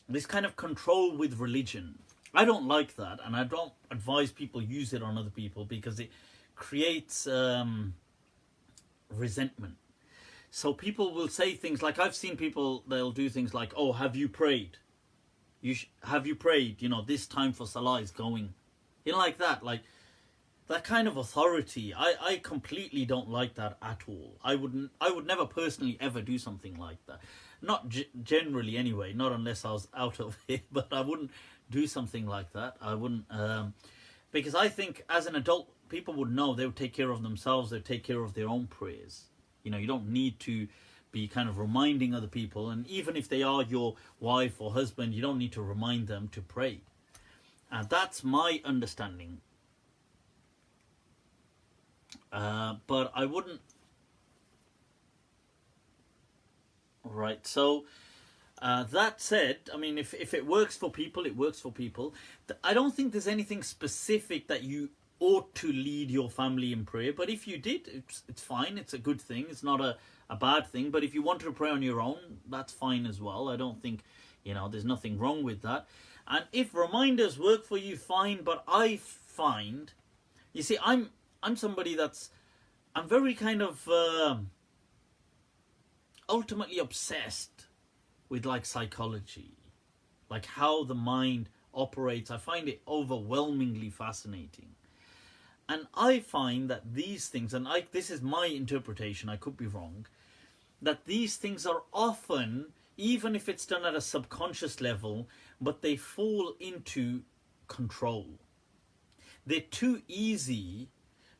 this kind of control with religion. I don't like that, and I don't advise people use it on other people because it creates resentment. So people will say things like, I've seen people, they'll do things like, oh, have you prayed? Have you prayed? This time for Salah is going. Like that. Like, that kind of authority, I completely don't like that at all. I would never personally ever do something like that. Not generally anyway, not unless I was out of it, but I wouldn't do something like that. I wouldn't, because I think as an adult, people would know they would take care of themselves, they'd take care of their own prayers. You don't need to be kind of reminding other people, and even if they are your wife or husband, you don't need to remind them to pray. And that's my understanding. But I wouldn't. Right, so that said, I mean, if it works for people, it works for people. I don't think there's anything specific that you ought to lead your family in prayer, but if you did, it's fine, it's a good thing, it's not a bad thing. But if you wanted to pray on your own, that's fine as well. I don't think, there's nothing wrong with that. And if reminders work for you, fine. But I find, you see, I'm somebody I'm very kind of ultimately obsessed with like psychology, like how the mind operates. I find it overwhelmingly fascinating. And I find that these things, and this is my interpretation, I could be wrong, that these things are often, even if it's done at a subconscious level, but they fall into control. They're too easy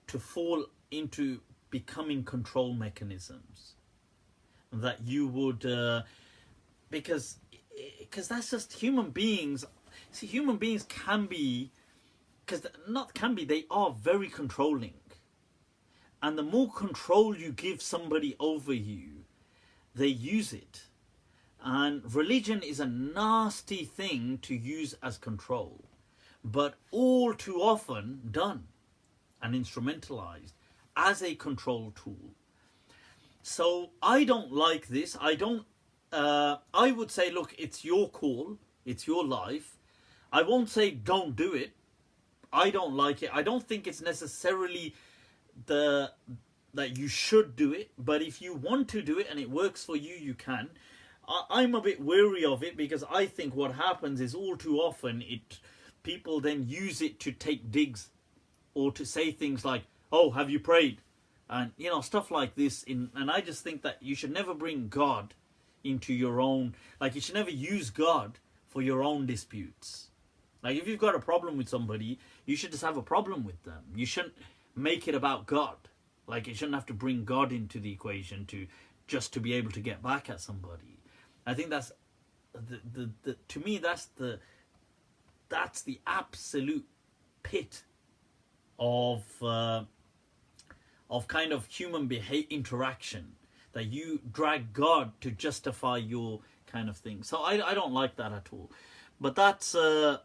to fall into becoming control mechanisms that you would, because that's just human beings. See, human beings can be, they are very controlling. And the more control you give somebody over you, they use it. And religion is a nasty thing to use as control, but all too often done and instrumentalized as a control tool. So I don't like this. I would say, look, it's your call, it's your life. I won't say don't do it. I don't like it. I don't think it's necessarily that you should do it, but if you want to do it and it works for you, you can. I'm a bit wary of it because I think what happens is all too often people then use it to take digs or to say things like, oh, have you prayed? And, stuff like this. And I just think that you should never bring God into your own, like you should never use God for your own disputes. Like if you've got a problem with somebody, you should just have a problem with them. You shouldn't make it about God. Like you shouldn't have to bring God into the equation just to be able to get back at somebody. I think that's to me that's the absolute pit of kind of human interaction, that you drag God to justify your kind of thing. So I don't like that at all. But that's the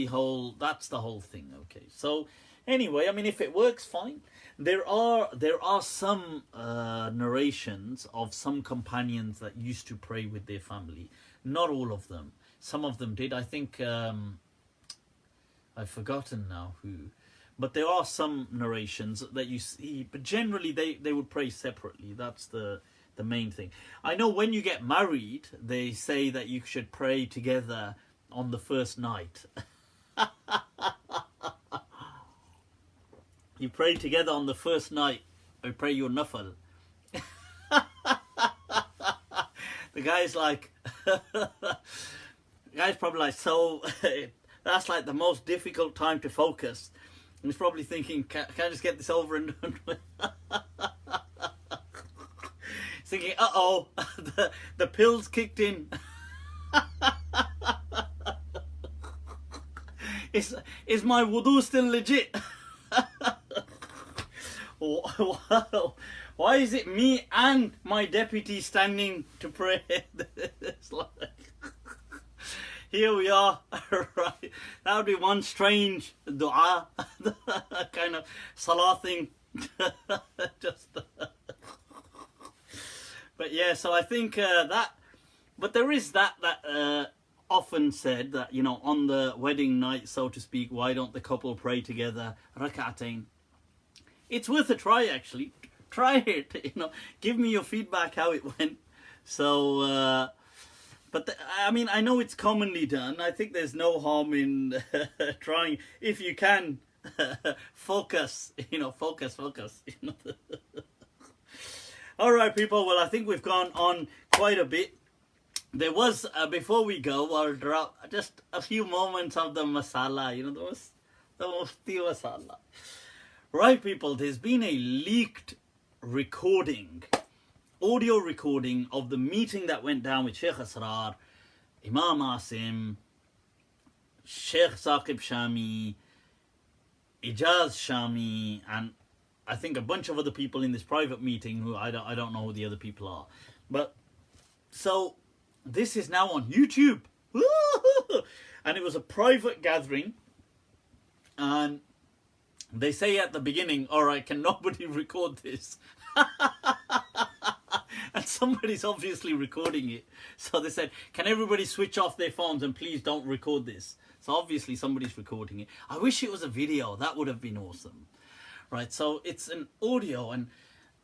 whole thing. Okay. So anyway, I mean, if it works, fine. There are some narrations of some companions that used to pray with their family. Not all of them. Some of them did. I think I've forgotten now who. But there are some narrations that you see. But generally, they would pray separately. That's the main thing. I know when you get married, they say that you should pray together on the first night. You pray together on the first night. I pray your nafal. The guy's like, the guy's probably like, so that's like the most difficult time to focus. And he's probably thinking, can I just get this over and done with? He's thinking, uh-oh, the pills kicked in. is my wudu still legit? Why is it me and my deputy standing to pray? It's like, here we are, right? That would be one strange dua, kind of salah thing. Just, but yeah, so I think that, but there is that often said that, you know, on the wedding night, so to speak, why don't the couple pray together, rak'atain? It's worth a try, actually. Try it, you know, give me your feedback how it went. So, but I mean, I know it's commonly done. I think there's no harm in trying, if you can. Focus, you know, focus. You know. All right, people. Well, I think we've gone on quite a bit. There was, before we go, I'll drop just a few moments of the masala. You know, the Mufti masala. Right, people. There's been a leaked recording, audio recording of the meeting that went down with Sheikh Asrar, Imam Asim, Sheikh Saqib Shami, Ijaz Shami, and I think a bunch of other people in this private meeting who I don't know who the other people are. But so this is now on YouTube. And it was a private gathering, and they say at the beginning, all right, can nobody record this? And somebody's obviously recording it. So they said, can everybody switch off their phones and please don't record this? So obviously somebody's recording it. I wish it was a video. That would have been awesome. Right, so it's an audio, and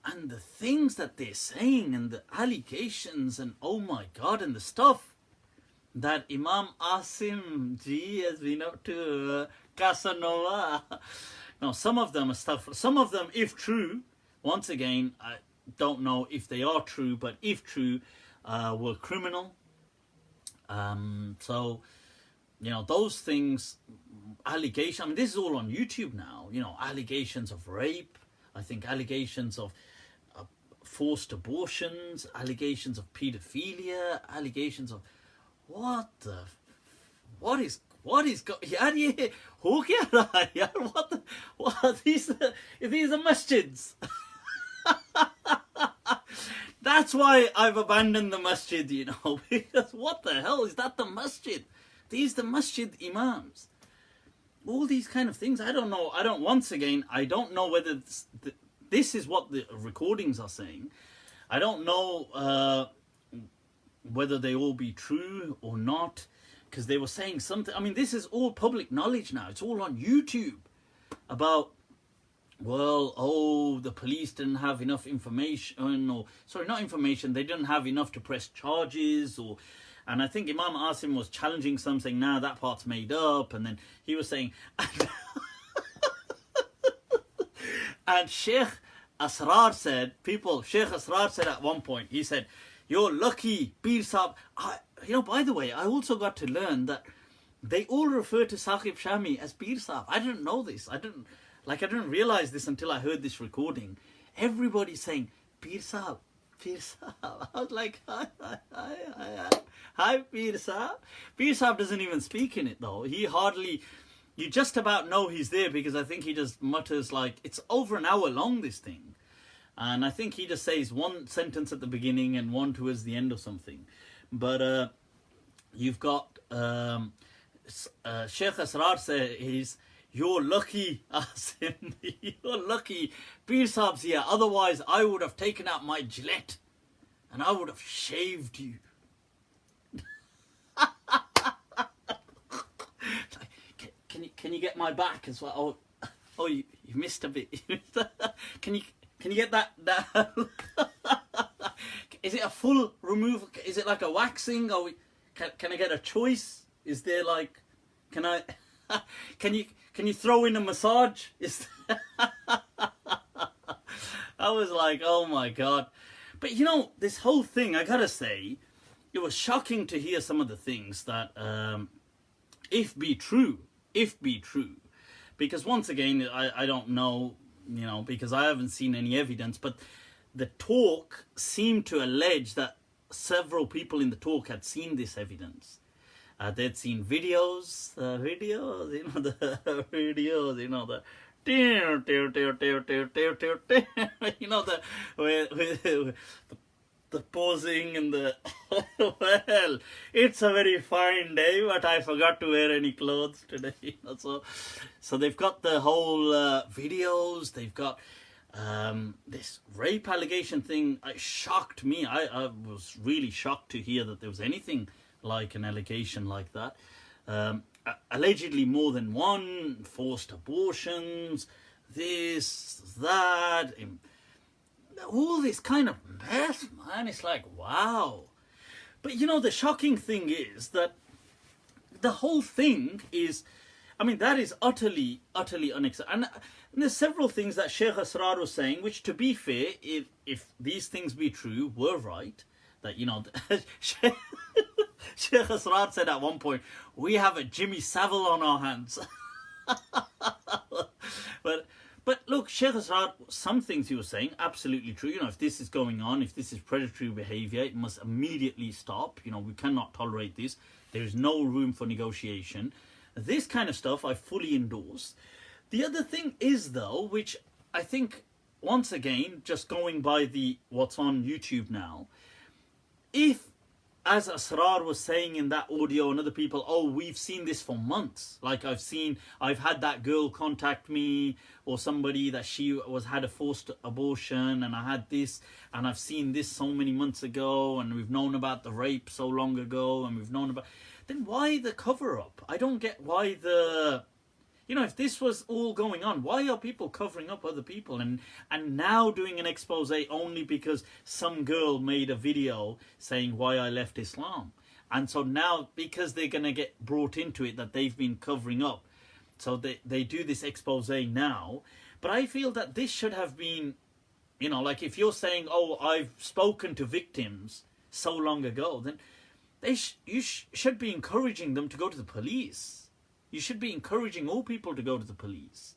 the things that they're saying and the allegations and oh my God, and the stuff that Imam Asim Ji has been up to, Casanova. Now, some of them are stuff, some of them, if true, once again, I don't know if they are true, but if true, were criminal. So, you know, those things, allegations, I mean, this is all on YouTube now, you know, allegations of rape, I think allegations of forced abortions, allegations of pedophilia, allegations of, what is यार ये हो क्या रहा है यार what these are masjids. That's why I've abandoned the masjid, you know, because what the hell is that, the masjid? These the masjid imams, all these kind of things. I don't know, once again, I don't know whether this is what the recordings are saying. I don't know whether they all be true or not, because they were saying something. I mean, this is all public knowledge now. It's all on YouTube about, well, oh, the police didn't have enough information, or sorry, not information, they didn't have enough to press charges, or, and I think Imam Asim was challenging something, now that part's made up, and then he was saying, and Sheikh Asrar said, Sheikh Asrar said at one point, he said, you're lucky, Peer Sahib. You know, by the way, I also got to learn that they all refer to Saqib Shami as Peer Sahib. I didn't know this. I didn't realize this until I heard this recording. Everybody's saying, Peer Sahib, Peer Sahib. I was like, hi, Peer Sahib. Peer Sahib doesn't even speak in it, though. He hardly, you just about know he's there, because I think he just mutters, like, it's over an hour long, this thing. And I think he just says one sentence at the beginning and one towards the end or something. But you've got Sheikh Asrar says, you're lucky, Asim. You're lucky. Peer Sahib's here. Otherwise, I would have taken out my Gillette and I would have shaved you. Can you get my back as well? Oh, you missed a bit. Can you get that? Is it a full removal? Is it like a waxing? Or can I get a choice? Is there like, can you throw in a massage? I was like, oh my God. But you know, this whole thing, I gotta say, it was shocking to hear some of the things that, if be true, because once again, I don't know, you know, because I haven't seen any evidence, but the talk seemed to allege that several people in the talk had seen this evidence. They'd seen videos, the videos, the posing and the well, it's a very fine day, but I forgot to wear any clothes today. So they've got the whole videos. They've got this rape allegation thing. It shocked me. I was really shocked to hear that there was anything like an allegation like that. Allegedly more than one, forced abortions, this, that, all this kind of mess, man. It's like, wow. But the shocking thing is that the whole thing is, that is utterly unacceptable. And there's several things that Sheikh Asrar was saying, which, to be fair, if these things be true, were right. That, Sheikh Asrar said at one point, we have a Jimmy Savile on our hands. But look, Sheikh Asrar, some things he was saying, absolutely true. If this is going on, if this is predatory behavior, it must immediately stop. We cannot tolerate this. There is no room for negotiation. This kind of stuff I fully endorse. The other thing is, though, which I think, once again, just going by what's on YouTube now, if, as Asrar was saying in that audio and other people, oh, we've seen this for months. Like I've had that girl contact me, or somebody that she had a forced abortion, and I had this, and I've seen this so many months ago, and we've known about the rape so long ago, and we've known about... Then why the cover-up? I don't get why if this was all going on, why are people covering up other people and now doing an expose only because some girl made a video saying why I left Islam? And so now, because they're going to get brought into it that they've been covering up, so they do this expose now. But I feel that this should have been, like if you're saying, oh, I've spoken to victims so long ago, then you should be encouraging them to go to the police. You should be encouraging all people to go to the police.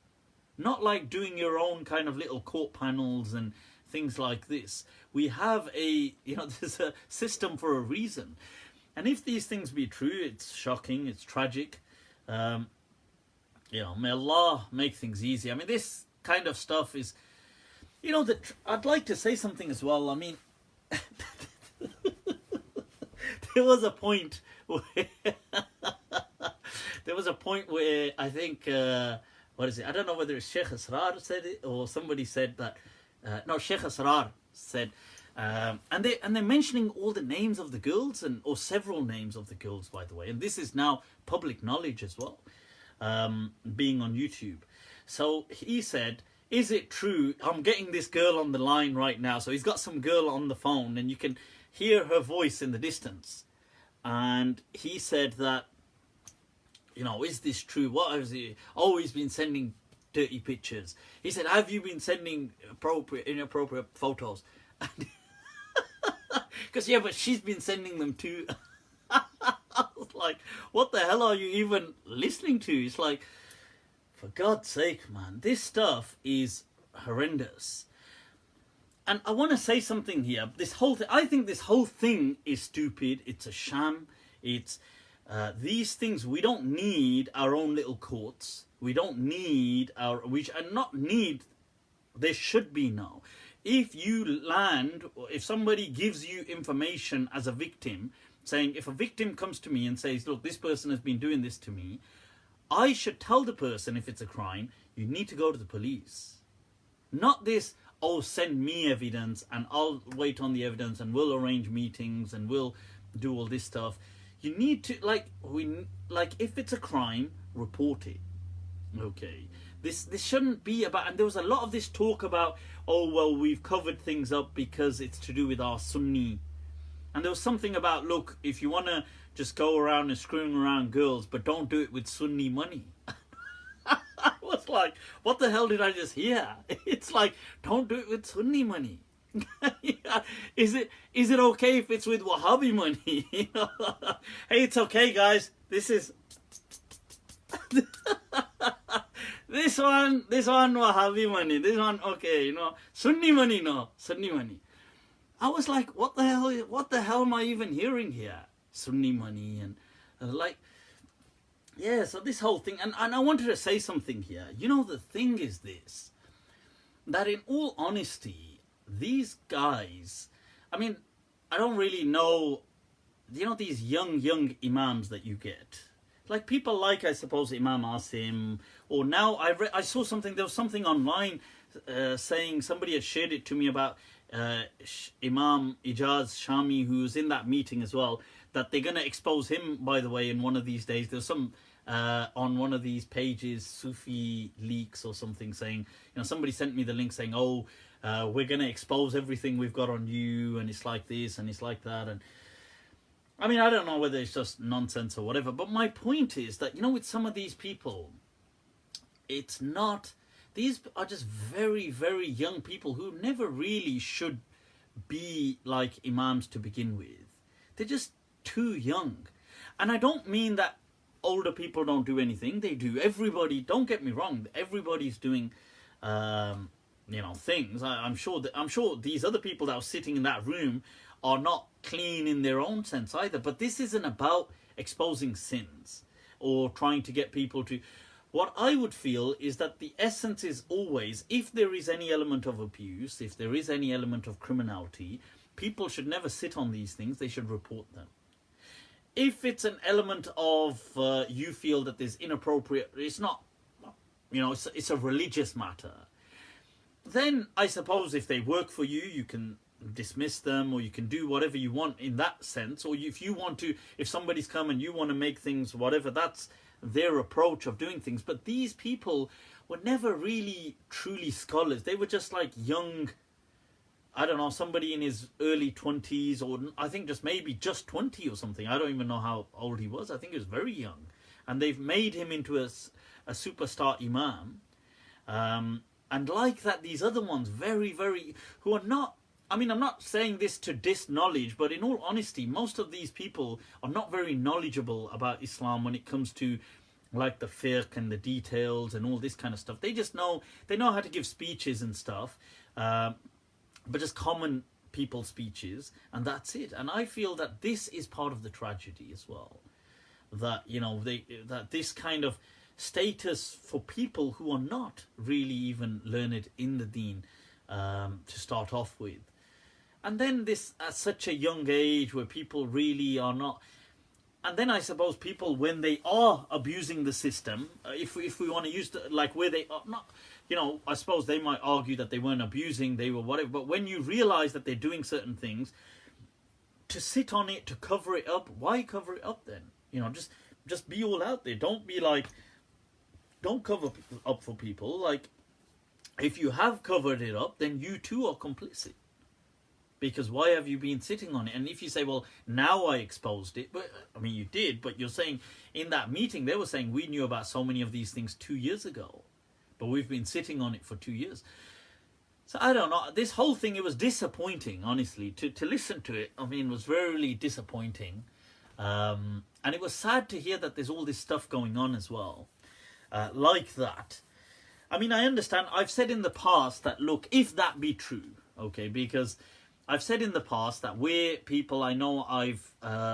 Not like doing your own kind of little court panels and things like this. We have there's a system for a reason. And if these things be true, it's shocking, it's tragic. May Allah make things easy. This kind of stuff is, I'd like to say something as well. There was a point where I think, what is it? I don't know whether it's Sheikh Asrar said it or somebody said that. No, Sheikh Asrar said, and they're mentioning all the names of the girls or several names of the girls, by the way. And this is now public knowledge as well, being on YouTube. So he said, is it true? I'm getting this girl on the line right now. So he's got some girl on the phone and you can hear her voice in the distance. And he said that, is this true? What is it? Oh, he's been sending dirty pictures. He said, have you been sending inappropriate photos? Because, but she's been sending them too. I was like, what the hell are you even listening to? It's like, for God's sake, man, this stuff is horrendous. And I want to say something here. I think this whole thing is stupid. It's a sham. It's these things. We don't need our own little courts. We don't need there should be no. If somebody gives you information as a victim, saying, if a victim comes to me and says, look, this person has been doing this to me, I should tell the person, if it's a crime, you need to go to the police. Not this, oh, send me evidence and I'll wait on the evidence and we'll arrange meetings and we'll do all this stuff. You need to, if it's a crime, report it. Okay. This shouldn't be about, and there was a lot of this talk about, oh, well, we've covered things up because it's to do with our Sunni. And there was something about, look, if you want to just go around and screwing around girls, but don't do it with Sunni money. I was like, what the hell did I just hear? It's like, don't do it with Sunni money. Is it okay if it's with Wahhabi money? Hey, it's okay, guys. This is this one Wahhabi money. This one okay, Sunni money, no, Sunni money. I was like, what the hell am I even hearing here? Sunni money and Like, yeah, so this whole thing, and I wanted to say something here. You know, the thing is this, that in all honesty, these guys, I mean, I don't really know, you know, these young imams that you get. Like people like, I suppose, Imam Asim, or now I saw something, there was something online saying, somebody had shared it to me about Imam Ijaz Shami, who's in that meeting as well, that they're going to expose him, by the way, in one of these days. There's some, on one of these pages, Sufi leaks or something saying, you know, somebody sent me the link saying, oh, we're going to expose everything we've got on you, and it's like this, and it's like that, and I mean, I don't know whether it's just nonsense or whatever, but my point is that, you know, with some of these people, it's not, these are just very, very young people who never really should be like imams to begin with. They're just too young. And I don't mean that older people don't do anything. They do. Everybody, don't get me wrong, everybody's doing, you know, things. I'm sure these other people that are sitting in that room are not clean in their own sense either. But this isn't about exposing sins or trying to get people to... What I would feel is that the essence is always, if there is any element of abuse, if there is any element of criminality, people should never sit on these things. They should report them. If it's an element of you feel that there's inappropriate, it's not, you know, it's a religious matter, then I suppose if they work for you, you can dismiss them, or you can do whatever you want in that sense. Or if you want to, if somebody's come and you want to make things whatever, that's their approach of doing things. But these people were never really truly scholars. They were just like young, I don't know, somebody in his early 20s, or I think just maybe just 20 or something. I don't even know how old he was. I think he was very young. And they've made him into a superstar imam. And like that, these other ones, very, very, who are not, I mean, I'm not saying this to diss knowledge, but in all honesty, most of these people are not very knowledgeable about Islam when it comes to like the fiqh and the details and all this kind of stuff. They just know, they know how to give speeches and stuff, but just common people speeches, and that's it. And I feel that this is part of the tragedy as well. That, you know, that this kind of status for people who are not really even learned in the deen to start off with. And then this at such a young age where people really are not, and then I suppose people, when they are abusing the system, if we want to use the, like where they are not, you know, I suppose they might argue that they weren't abusing, they were whatever, but when you realize that they're doing certain things, to sit on it, to cover it up, why cover it up then? You know, just be all out there. Don't be like, don't cover up for people. Like, if you have covered it up, then you too are complicit. Because why have you been sitting on it? And if you say, well, now I exposed it, but I mean, you did, but you're saying in that meeting, they were saying we knew about so many of these things 2 years ago, but we've been sitting on it for 2 years. So I don't know, this whole thing, it was disappointing, honestly, to listen to it. I mean, it was really disappointing. And it was sad to hear that there's all this stuff going on as well, like that. I mean, I understand, I've said in the past that, look, if that be true, okay, because I've said in the past that where people, I know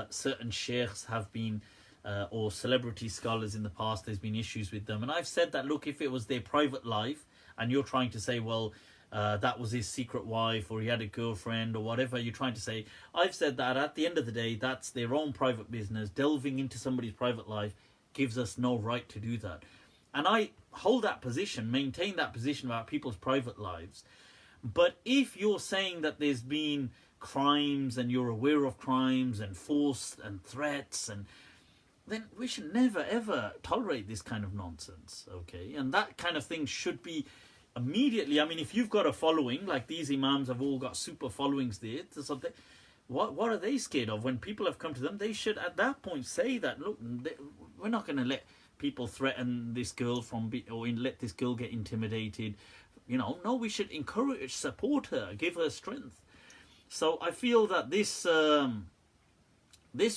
certain sheikhs have been, or celebrity scholars in the past, there's been issues with them. And I've said that, look, if it was their private life, and you're trying to say, well, that was his secret wife, or he had a girlfriend, or whatever you're trying to say, I've said that at the end of the day, that's their own private business. Delving into somebody's private life gives us no right to do that. And I hold that position, maintain that position about people's private lives. But if you're saying that there's been crimes and you're aware of crimes and force and threats, and then we should never ever tolerate this kind of nonsense, okay? And that kind of thing should be immediately, I mean, if you've got a following, like these imams have all got super followings there, so what are they scared of? When people have come to them, they should at that point say that, look, we're not going to let people threaten this girl or let this girl get intimidated. You know, no, we should encourage, support her, give her strength. So I feel that this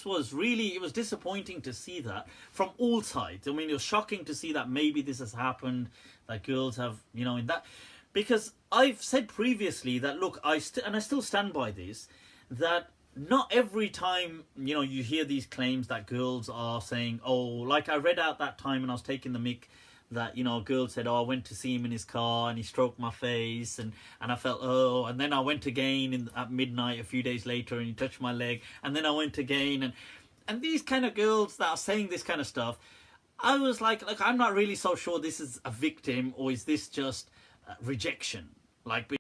was really, it was disappointing to see that from all sides. I mean, it was shocking to see that maybe this has happened, that girls have, you know, in that, because I've said previously that, look, and I still stand by this, that not every time, you know, you hear these claims that girls are saying, oh, like I read out that time when I was taking the mic, that, you know, a girl said, oh, I went to see him in his car and he stroked my face and I felt, oh, and then I went again at midnight a few days later and he touched my leg, and then I went again, and these kind of girls that are saying this kind of stuff, I was like, I'm not really so sure this is a victim, or is this just rejection? Like,